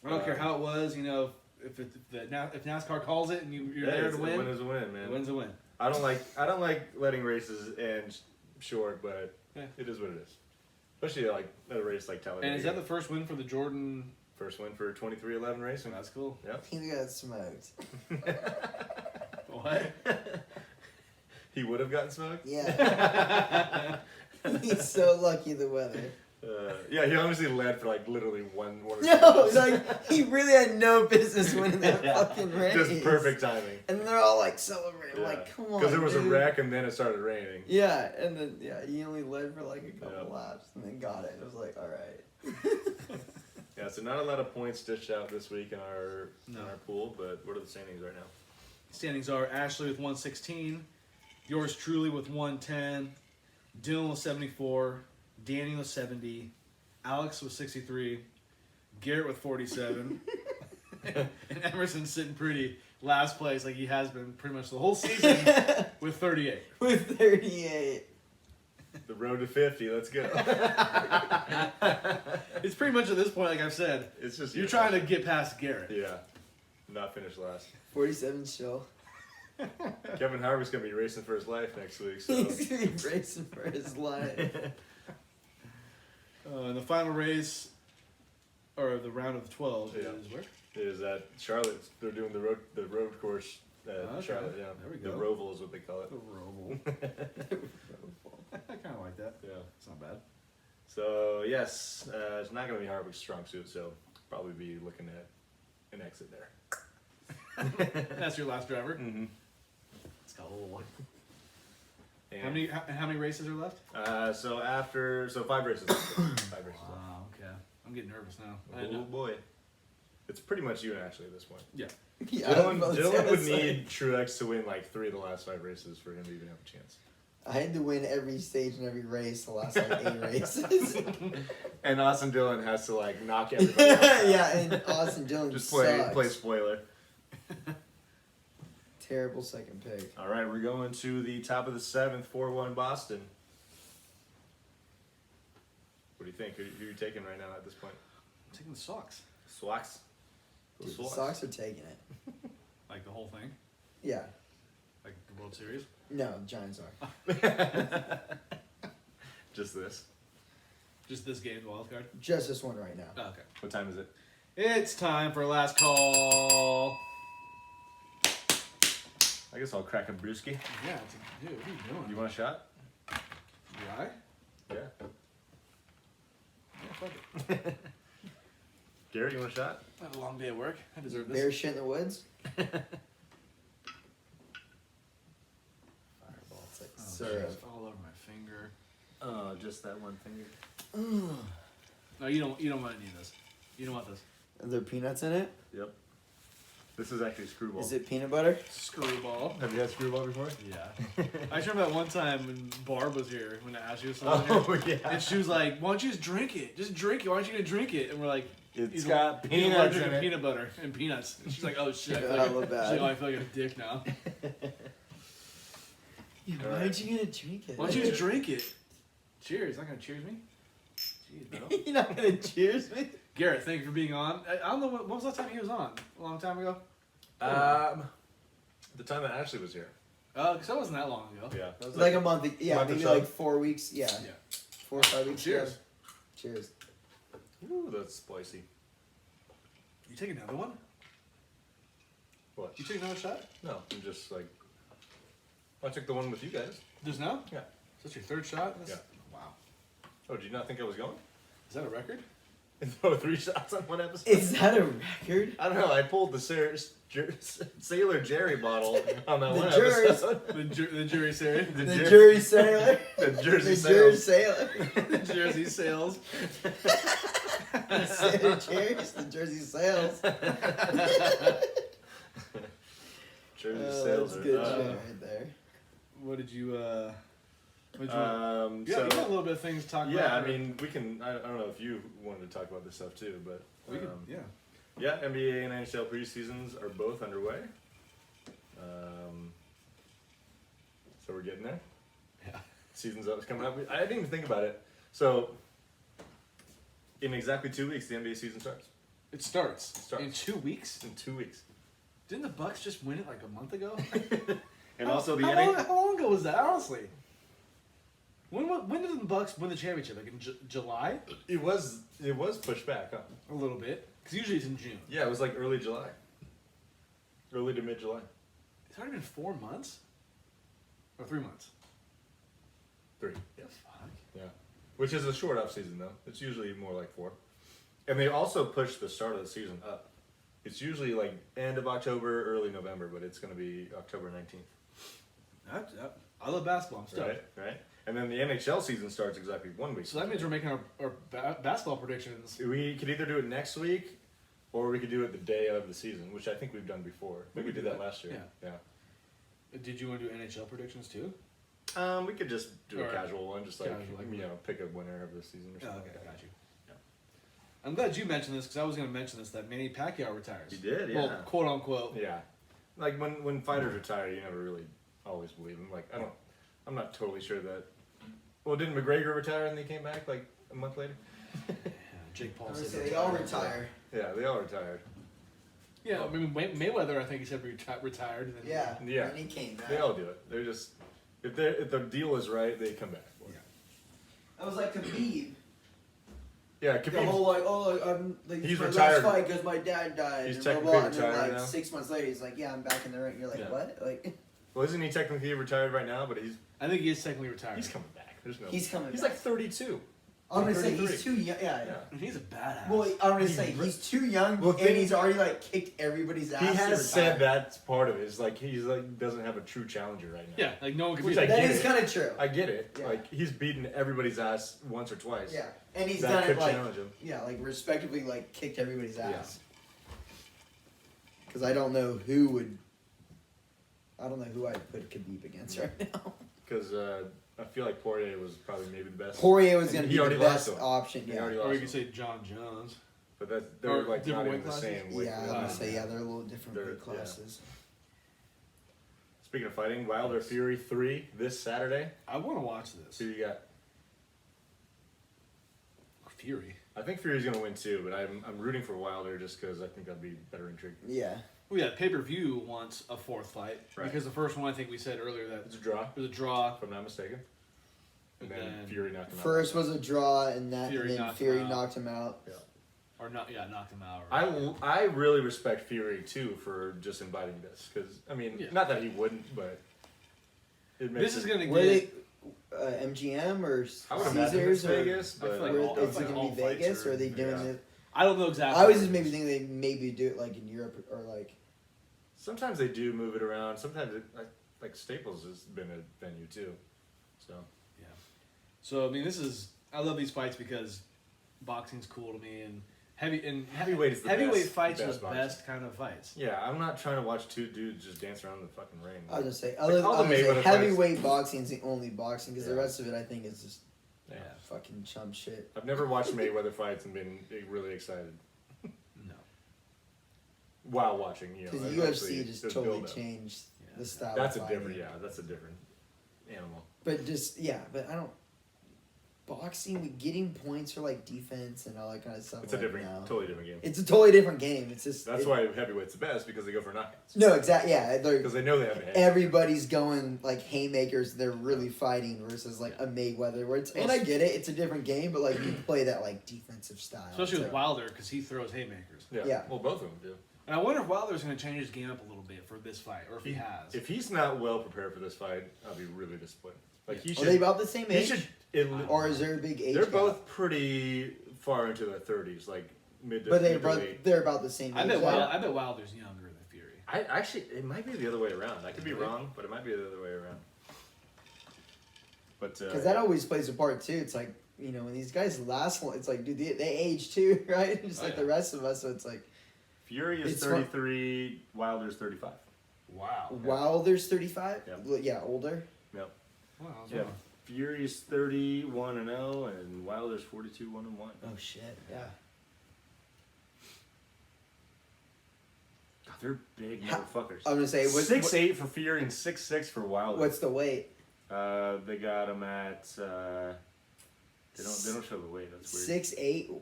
I don't care how it was. You know, if NASCAR calls it and you're Yeah, there it's to a win, win is a win, man. a win's a win. I don't like letting races end short, but Yeah. it is what it is. Especially like at a race like Talladega. And is that the first win for the Jordan? first win for 2311 Racing? That's cool. Yep. He got smoked. What? He would have gotten smoked. Yeah. He's so lucky the weather. Yeah, he honestly led for like literally one or two No, laps. like he really had no business winning that Yeah. fucking race. Just perfect timing. And they're all like celebrating. Like, come on. Because there was dude. a wreck and then it started raining. Yeah, and then he only led for like a couple Yeah. laps and then got it. It was like, all right. Yeah, so not a lot of points dished out this week in our No. pool, but what are the standings right now? Standings are Ashley with 116, yours truly with 110, Dylan with 74, Danny with 70, Alex with 63, Garrett with 47, and Emerson's sitting pretty last place like he has been pretty much the whole season with 38. With 38. The road to 50, let's go. It's pretty much at this point, like I've said, It's just you're trying to get past Garrett. Yeah, not finish last. 47 still. Kevin Harvick's gonna be racing for his life next week, so He's gonna be racing for his life. And the final race, or the round of 12, Yeah. is where? is at Charlotte. They're doing the road course at Okay. Charlotte. Yeah, There we the go. Roval is what they call it. The Roval. I kind of like that. Yeah. It's not bad. So yes, it's not gonna be Harvick's strong suit, so probably be looking at an exit there. That's your last driver. Mm-hmm. It's got a little one. And, How many races are left? so 5 races. Left. 5 races left. Wow. Okay. I'm getting nervous now. I Oh know. boy, it's pretty much you and Ashley at this point. Yeah. Yeah, I was Dylan gonna would say. need Truex to win like 3 of the last 5 races for him to even have a chance. I had to win every stage and every race the last like 8 races. And Austin Dillon has to like knock everybody out. Yeah, and Austin Dillon Just sucks. play spoiler. Terrible second pick. All right, we're going to the top of the 7th, 4-1 Boston. What do you think? Who are you taking right now at this point? I'm taking the Sox. Swax? Dude, the Sox are taking it. Like the whole thing. Yeah. Like the World Series. No, the Giants are. Just this. Just this game's wild card. Just this one right now. Oh, okay. What time is it? It's time for last call. I guess I'll crack a brewski. Yeah. Dude, what are you doing? You want a shot? Yeah. Yeah. Yeah, fuck it. Garrett, you want a shot? I had a long day at work. I deserve Bear this. shit in the woods. Fireball. It's like Oh, syrup. jeez, all over my finger. Oh, just that one finger. No, you don't want any of this. You don't want this. Are there peanuts in it? Yep. This is actually screwball. Is it peanut butter? Screwball. Have you had screwball before? Yeah. I just remember that one time when Barb was here, when Ashley was still here. Oh, yeah. And she was like, why don't you just drink it? Just drink it. Why aren't you going to drink it? And we're like, It's he's got he's peanuts allergic in to it. peanut butter and peanuts. And she's like, oh shit. I feel Yeah, like, I love she's that. like, oh, I feel like a dick now. Yeah, why aren't you gonna drink it? Why don't you just drink it? Cheers. Not going to cheers me? Jeez, bro. You're not gonna cheers me? Garrett, thank you for being on. I don't know, what was the last time he was on? A long time ago? The time that Ashley was here. Because that wasn't that long ago. Yeah. That was Like a month. Yeah, month or maybe so. like 4 weeks. Yeah, Yeah. 4 or 5 weeks. Cheers. ago. Cheers. Ooh, that's spicy. You take another one? What? You take another shot? No, I'm just like. I took the one with you guys. Just now? Yeah. Is that your third shot? Yeah. Wow. Oh, did you not think I was going? Is that a record? Throw 3 shots on one episode? Is that a record? I don't know. I pulled the Sailor Jerry bottle on that The one jurors. episode. The jury sailor. The The Jer- Jersey Sailor. The Jersey The Jersey Sales. Sailor. The Jersey sales. Cheers. The Jersey Sails. Jersey Oh, Sales. that's good shit right there. What did you, what did you, So, you got a little bit of things to talk about. yeah, I or- mean, we can. I don't know if you wanted to talk about this stuff too, but we could, yeah. yeah, NBA and NHL preseasons are both underway. So we're getting there. Yeah. Season's up, it's coming up. I didn't even think about it. So, in exactly 2 weeks, the NBA season starts. It starts. It starts. In 2 weeks? In 2 weeks. Didn't the Bucks just win it like a month ago? And also the how long ago was that? Honestly, when did the Bucks win the championship? Like in July? it was pushed back, huh? A little bit, because usually it's in June. Yeah, it was like early July, early to mid July. It's already been 4 months, or 3 months. 3. Yeah. Fuck. Yeah. Which is a short off season though. It's usually more like 4. And they also push the start of the season up. It's usually like end of October, early November, but it's going to be October 19th. I love basketball. I'm stoked. Right. And then the NHL season starts exactly 1 week. So that means we're making our basketball predictions. We could either do it next week, or we could do it the day of the season, which I think we've done before. I think we did that last year. Yeah. Did you want to do NHL predictions too? We could just do a Or casual one, just like, casual, like- you know, pick a winner of the season or Oh, something. okay, like I that. got you. Yeah. I'm glad you mentioned this because I was going to mention this, that Manny Pacquiao retires. You did, Well, yeah. quote unquote. Yeah, like when fighters retire, you never really always believe them. Like I'm not totally sure that. Well, didn't McGregor retire and they came back like a month later? Jake Paul I was said gonna say, he they all retired. retire. Yeah, they all retired. Yeah, I mean Mayweather, I think he said retired. And then Yeah. And he came back. They all do it. They're just if the deal is right, they come back. Yeah. I was like Khabib. Yeah, The Khabib. whole like, oh, like, I'm like He's my retired. last fight because my dad died. He's and blah, technically blah, and then, retired like now. 6 months later, he's like, yeah, I'm back in the ring. You're like, Yeah. what? Like, Well, isn't he technically retired right now? But I think he is technically retired. he's coming back. There's no. he's coming. He's back. like 32. I'm gonna say 33. he's too young. Yeah. Yeah. He's a badass. Well, I'm gonna He say re- he's too young, Well, and thing- he's already like kicked everybody's ass. He to has said retire. that's part of it. It's like he's like doesn't have a true challenger right now. yeah, like no one can Which beat I him. That get is it. kind of true. I get it. Yeah. Like he's beaten everybody's ass once or twice. Yeah, and he's That done could it like challenge him. yeah, like respectively, like kicked everybody's Yeah. ass. Because I don't know who would. I don't know who I'd put Khabib against right now. Because I feel like Poirier was probably maybe the best. Poirier was And going to he be the already lost best to him. option. He Yeah, already Or lost you him. could say John Jones. But they're Or like not different even weight the classes? same weight. yeah, I was class. going to say yeah, they're a little different They're- weight yeah. classes. Speaking of fighting, Wilder Fury 3 this Saturday. I want to watch this. Who you got? Fury. I think Fury's gonna win too, but I'm rooting for Wilder just because I think I'd be better intrigued. Yeah, Well, yeah, pay-per-view wants a fourth fight Right. because the first one I think we said earlier that It's a draw, it was a draw. if I'm not mistaken. And then And Fury knocked him first was a draw, and that, Fury and then knocked him Fury out. knocked him out. out. Or not, yeah, knocked him out. Yeah. I really respect Fury too for just inviting this because I mean, Yeah. not that he wouldn't, but it makes This is it- gonna Were get. they MGM or I would imagine it's Caesars or Vegas, I feel but like where- all- is like it all gonna be fights Vegas are- or are they doing yeah. it? I don't know exactly. I was just maybe thinking they maybe do it like in Europe or like sometimes they do move it around. Sometimes it like Staples has been a venue too. So Yeah. So I mean, I love these fights because boxing's cool to me, and heavyweight is the heavyweight best, fights are best the boxing. best kind of fights. Yeah, I'm not trying to watch two dudes just dance around the fucking ring. I was gonna say, Like, all the I was gonna say Mayweather heavyweight boxing is the only boxing because the Yeah. rest of it I think is just Yeah. fucking chump shit. I've never watched Mayweather fights and been really excited No. while watching. You know, Because the I've UFC actually- just there's totally build-up. changed Yeah. the style. That's of a fighting. different. Yeah, that's a different animal. But just but I don't. Boxing, with getting points for like defense and all that kind of stuff. It's a like, different, no. totally different game. It's a totally different game. It's just That's why heavyweight's the best because they go for knockouts. No, exactly. Yeah, Because they know they have a head. everybody's going like haymakers. They're really fighting versus like a Mayweather, where it's and I get it. It's a different game, but like you play that like defensive style. Especially with so- Wilder because he throws haymakers. Yeah. Yeah. Well, both of them do. And I wonder if Wilder's going to change his game up a little bit for this fight, or if he has. If he's not well prepared for this fight, I'll be really disappointed. Like he Are should. they about the same He age? should. Or is there a big age They're gap? both pretty far into their 30s, like mid to But mid to late. they're about the same age. I bet gap. Wilder's younger than Fury. I actually, it might be the other way around. I could be Really? wrong, but it might be the other way around. But Because that always plays a part too. It's like when these guys last long, it's like dude, they age too, right? Just like yeah. the rest of us. So it's like Fury is It's fun. 33, Wilder's 35. Wow. Wilder's 35. Yeah. Yeah, older. Yep. Wow, I was Yeah. wrong. Fury's 31-0, and Wilder's 42-1-1. Oh shit. Yeah. God, they're big How- motherfuckers. I'm gonna say 6'8" for Fury and 6'6" for Wilder. what's the weight? They got him at. They don't show the weight. That's weird. 6'8".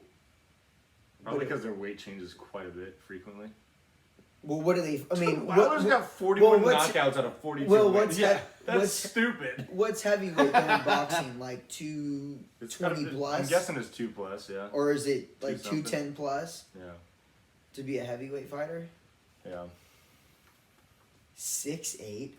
Probably because their weight changes quite a bit frequently. Well, what do they? I mean, Wilder's got 41 what's- knockouts out of 42. well, wins. what's Yeah, That's what's stupid. what's heavyweight though in boxing? Like It's gotta 220 be- plus, I'm guessing it's 2+, yeah. or is it like 2 something. 210 plus Yeah. to be a heavyweight fighter? Yeah. 6'8".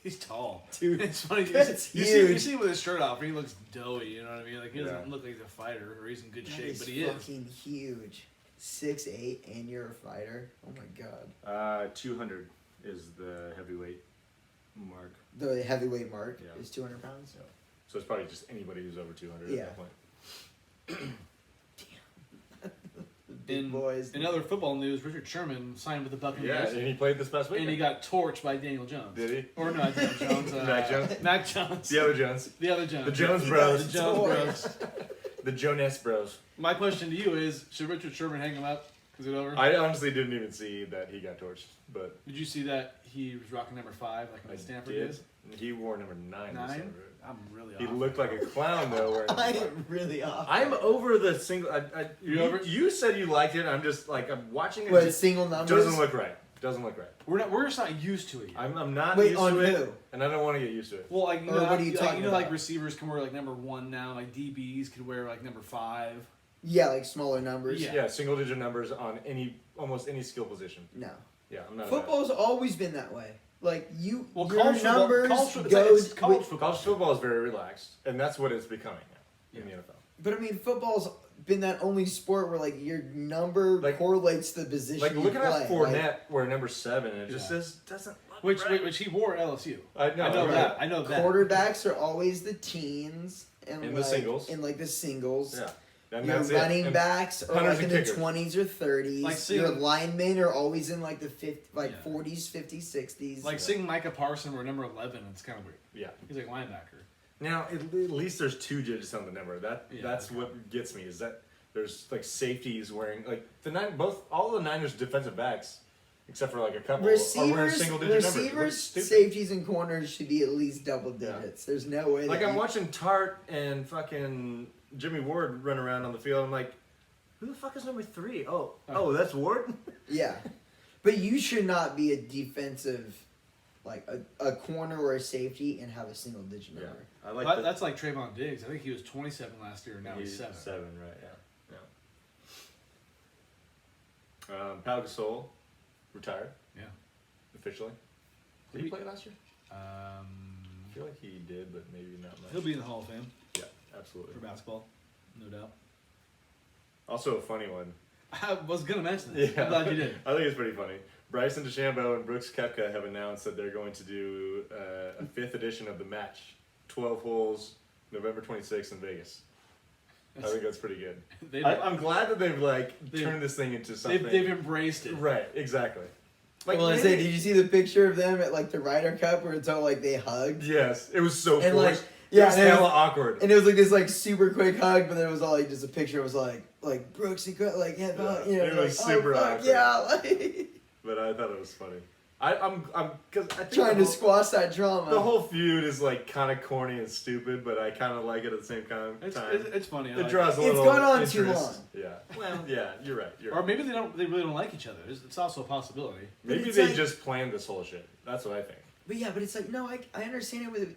He's tall. Dude, It's funny. that's You see huge. him with his shirt off, and he looks doughy. You know what I mean? Like he doesn't Yeah. look like he's a fighter or he's in good That shape, is but he is. fucking huge. 6'8", and you're a fighter. Oh my god. 200 is the heavyweight mark. The heavyweight mark Yeah. is 200 pounds. Yeah. So it's probably just anybody who's over 200 Yeah. at that point. Big In, boys. in other football news, Richard Sherman signed with the Yeah, Buccaneers, and he played this past week. and he got torched by Daniel Jones. Did he? Or not Daniel Jones. Mac Jones? Mac Jones. The other Jones. The other Jones. The Jones He Bros. The Jones Bros. The Jonas Bros. My question to you is: should Richard Sherman hang him up? Is it over? I honestly didn't even see that he got torched, but Did you see that he was rocking number 5 like I in Stanford did. days? He wore number 9. 9? I'm really He off. looked like a clown though. Wearing I number 5. am really off. I'm over the single. You over? You said you liked it. I'm just like I'm watching it. What, Just single numbers? doesn't look right. Doesn't look right. We're just not used to it yet. I'm not Wait, used on to it, who? and I don't want to get used to it. Well, like you Or know, what are you like, talking you know, like about? receivers can wear like number 1 now. Like DBs could wear like number 5. Yeah, like smaller numbers. Yeah. Yeah, single digit numbers on almost any skill position. No. Yeah, I'm not. Football's always been that way. Like Well, your college football- numbers college football- go. it's college with- football. College football is very relaxed, and that's what it's becoming now in the NFL. But I mean, football's been that only sport where like your number Like- correlates to the position. Like you looking play. at Fournette, Like, we're number 7, and it just Yeah. doesn't look Which right. which he wore at LSU. I know, I know right. that. I know that. quarterbacks are always the teens and In like, the singles. and like the singles. Yeah, and Your that's running it. And backs are punters like in and the kickers. 20s or 30s. Like, see- Your linemen are always in like the 40s, 50s, 60s. Like seeing Micah Parson wear number 11, it's kind of weird. Yeah. He's like linebacker. Now, at least there's 2 digits on the number. That's okay. what gets me is that there's like safeties wearing like all the Niners defensive backs, except for like a couple, are wearing Receivers, single digit numbers. It receivers, looks stupid. safeties, and corners should be at least double digits. There's no way. Like that I'm you- watching Tart and fucking Jimmy Ward run around on the field. I'm like, who the fuck is number 3? Oh, that's Ward. Yeah, but you should not be a defensive, like a corner or a safety and have a single digit Yeah, number. I like That- that. that's like Trayvon Diggs. I think he was 27 last year, and now he's 7. 7, right? Yeah. Pau Gasol retired. Yeah. Officially. Did he play last year? I feel like he did, but maybe not much. He'll be in the Hall of Fame Yeah, absolutely. for basketball, no doubt. Also a funny one. I was gonna mention this. I'm glad you did. I think it's pretty funny. Bryson DeChambeau and Brooks Koepka have announced that they're going to do a 5th edition of the match, 12 holes, November 26th in Vegas. I think that's pretty good. They've, I'm glad that they've They've- turned this thing into something. they've embraced it. Right, exactly. Like, Well, I maybe- say, did you see the picture of them at like the Ryder Cup where it's all like they hugged? Yes, it was so And, forced. like, yeah, it was and it hella was- awkward. And it was like this like super quick hug, but then it was all like just a picture. It was like Brooks and like yeah, Yeah, you know, it was like, super oh, fuck, awkward. yeah, like But I thought it was funny. I'm because I think trying the to whole- squash that drama. The whole feud is like kind of corny and stupid, but I kind of like it at the same time. It's funny. I It like draws a It's little. gone on too interest. long. Yeah. Well, yeah, you're right. You're Or right. maybe they really don't like each other. It's also a possibility. Maybe it's they like- just planned this whole shit. That's what I think. But yeah, but it's like no, I understand it with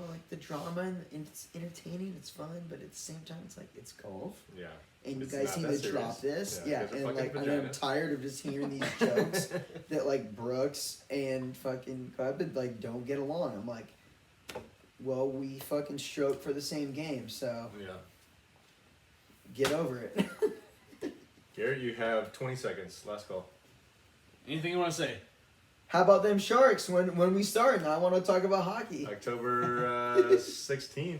like the drama and it's entertaining, it's fun, but at the same time it's like it's golf. Yeah. And you It's guys not need that to drop serious. this. Yeah, Yeah, get the and fucking like I'm vagina. tired of just hearing these jokes that like Brooks and fucking Cubby like don't get along. I'm like, well, we fucking stroke for the same game, so Yeah. get over it. Garrett, you have 20 seconds. Last call. Anything you want to say? How about them Sharks when we start? Now I want to talk about hockey. October 16th.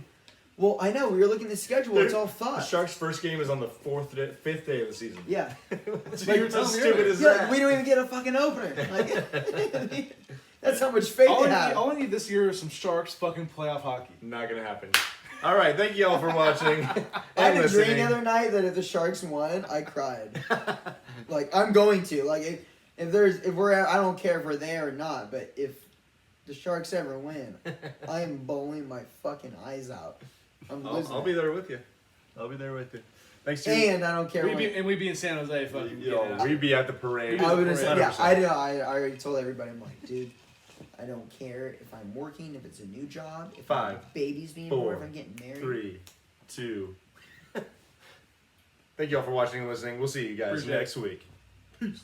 Well, I know we were looking at the schedule. It's all The fucked. Sharks' first game is on the 5th day of the season. Yeah. That's Like, you were how telling me stupid earlier. is Yeah, that? we don't even get a fucking opener. Like, that's how much faith All they I, need, have. all I need this year is some Sharks fucking playoff hockey. Not gonna happen. All right, thank you all for watching. I had and a dream listening. the other night that if the Sharks won, I cried. Like I'm going to. Like if we're I don't care if we're there or not, but if the Sharks ever win, I am bawling my fucking eyes out. I'm losing. I'll be there with you. I'll be there with you. Thanks to And I don't care. We'd be in San Jose fucking. we'd be at the parade. I would have said, yeah, 100%. I already told everybody, I'm like, dude, I don't care if I'm working, if it's a new job, if my 5, baby's being 4, born, if I'm getting married. 3, 2. Thank you all for watching and listening. We'll see you guys Appreciate it. next week. Peace.